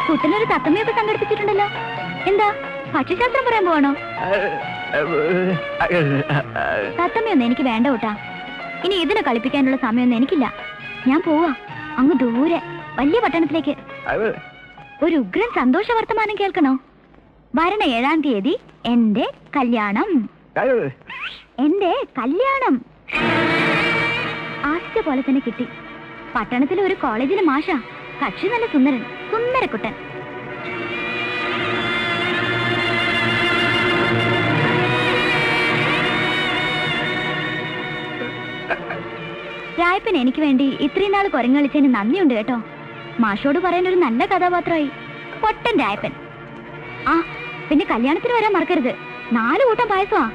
കുട്ടനൊരു തത്തമ്മയൊക്കെ സംഘടിപ്പിച്ചിട്ടുണ്ടല്ലോ. എന്താ പക്ഷിശാസ്ത്രം പറയാൻ പോവാണോ? തത്തമ്മയൊന്നും എനിക്ക് വേണ്ട കൂട്ടാ. ഇനി ഇതിനെ കളിപ്പിക്കാനുള്ള സമയമൊന്നും എനിക്കില്ല. ഞാൻ പോവാ അങ്ങ് ദൂരെ വലിയ പട്ടണത്തിലേക്ക്. ഒരു ഉഗ്രൻ സന്തോഷ വർത്തമാനം കേൾക്കണോ? വരണ 7-ാം തീയതി എന്റെ കല്യാണം. എന്റെ കല്യാണം ആദ്യത്തെ പോലെ തന്നെ കിട്ടി. പട്ടണത്തിലെ ഒരു കോളേജിലെ മാഷ. കക്ഷി നല്ല സുന്ദരൻ, സുന്ദരക്കുട്ടൻ. രായപ്പൻ എനിക്ക് വേണ്ടി ഇത്രയും നാൾ കുരങ്ങളിച്ചതിന് നന്ദിയുണ്ട് കേട്ടോ. മാഷോട് പറയാൻ ഒരു നല്ല കഥാപാത്രമായി. പൊട്ടൻ രായപ്പൻ. ആ പിന്നെ കല്യാണത്തിന് വരാൻ മറക്കരുത്. 4 കൂട്ടം പായസമാ.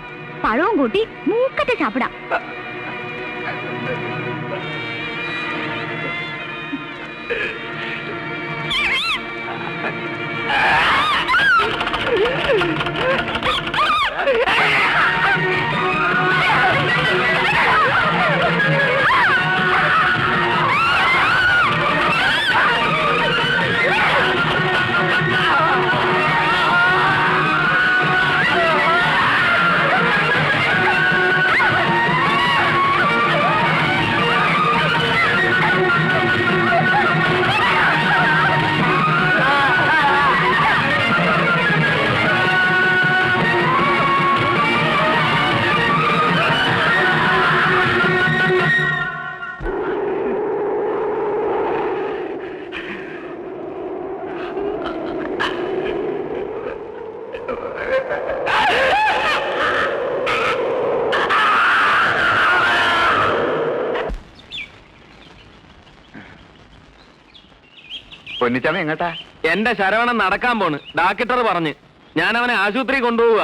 പഴവും കൂട്ടി മൂക്കത്തെ ചാപ്പിടാം. പൊന്നിച്ചാമി എങ്ങട്ടാ? എന്റെ ശരവണൻ നടക്കാൻ പോണ്. ഡാക്ടർ പറഞ്ഞ് ഞാൻ അവനെ ആശുപത്രി കൊണ്ടുപോവുക.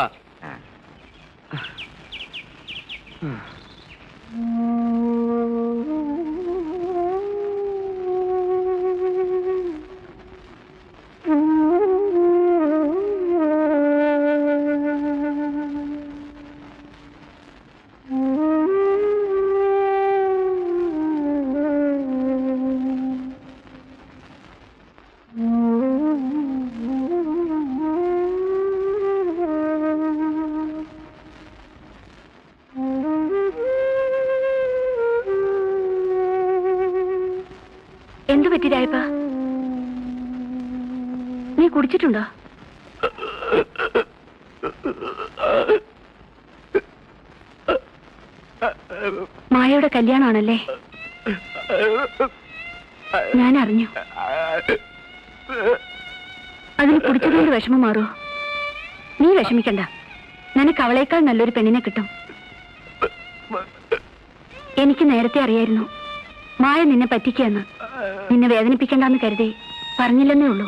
എന്തു പറ്റി രായപ്പ? നീ കുടിച്ചിട്ടുണ്ടോ? മായയുടെ കല്യാണമാണല്ലേ? ഞാൻ അറിഞ്ഞു. അതിന് കുടിച്ചതുകൊണ്ട് വിഷമം മാറുമോ? നീ വിഷമിക്കണ്ട. നിനക്ക് അവളേക്കാൾ നല്ലൊരു പെണ്ണിനെ കിട്ടും. എനിക്ക് നേരത്തെ അറിയായിരുന്നു മായ നിന്നെ പറ്റിക്കാന്ന്. നിന്നെ വേദനിപ്പിക്കണ്ടെന്ന് കരുതി പറഞ്ഞില്ലെന്നേ ഉള്ളൂ.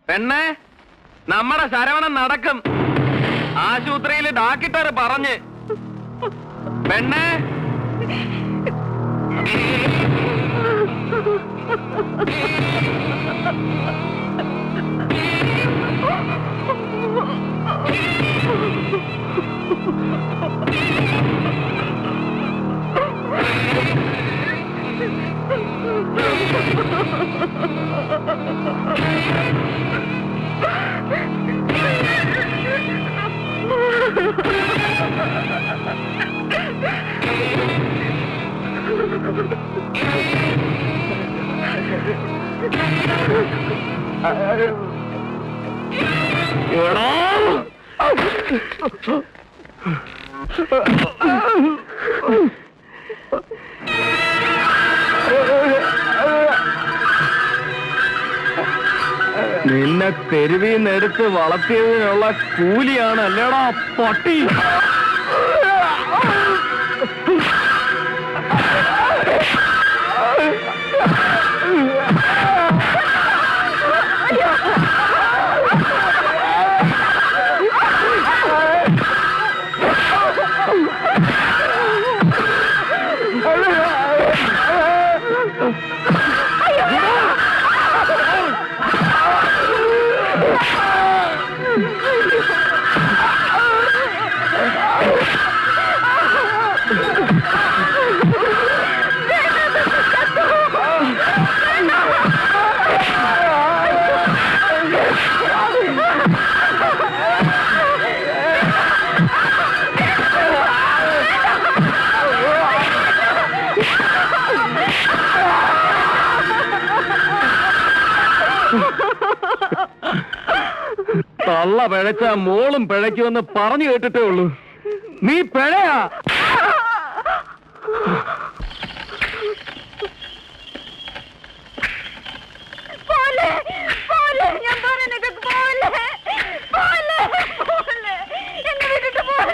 പെണ്ണേ, നമ്മുടെ ശരവണൻ നടക്കും. ആശുപത്രിയിൽ ഡാക്ടർ പറഞ്ഞ്. പെണ്ണേ, Ha ha ha! നിന്നെ തെരുവിൽ നിന്നെടുത്ത് വളർത്തിയതിനുള്ള കൂലിയാണ് അല്ലേടാ പട്ടി. തള്ള പിഴച്ച മോളും പിഴയ്ക്കുമെന്ന് പറഞ്ഞു കേട്ടിട്ടേ ഉള്ളൂ. നീ പിഴയാ. ഞാൻ പറയുന്നത് പോലെ എന്നെ വിട്ടിട്ട് പോലെ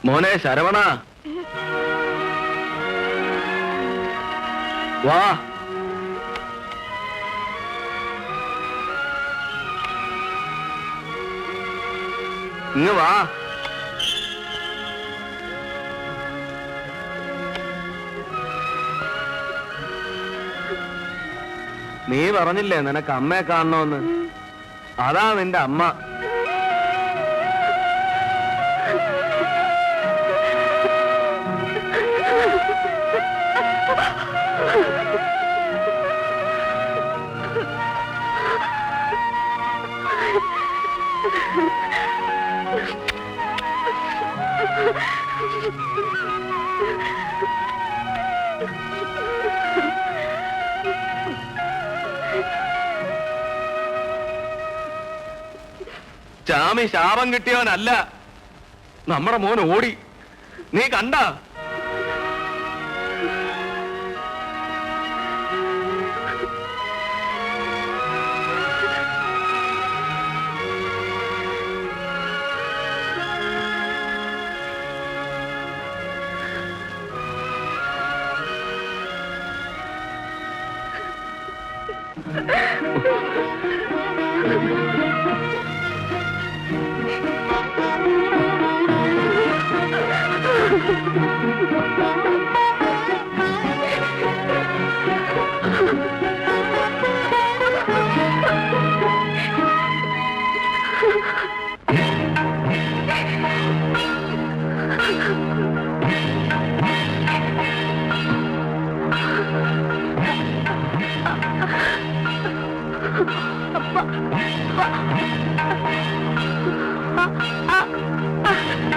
മോനെ ശരവണ, വാ. ഇങ്ങ് വാ. നീ പറഞ്ഞില്ലേ നിനക്ക് അമ്മയെ കാണണമെന്ന്? അതാ നിന്റെ അമ്മ. ചാമി ശാപം കിട്ടിയവനല്ല. നമ്മുടെ മോൻ ഓടി. നീ കണ്ട? അപ്പ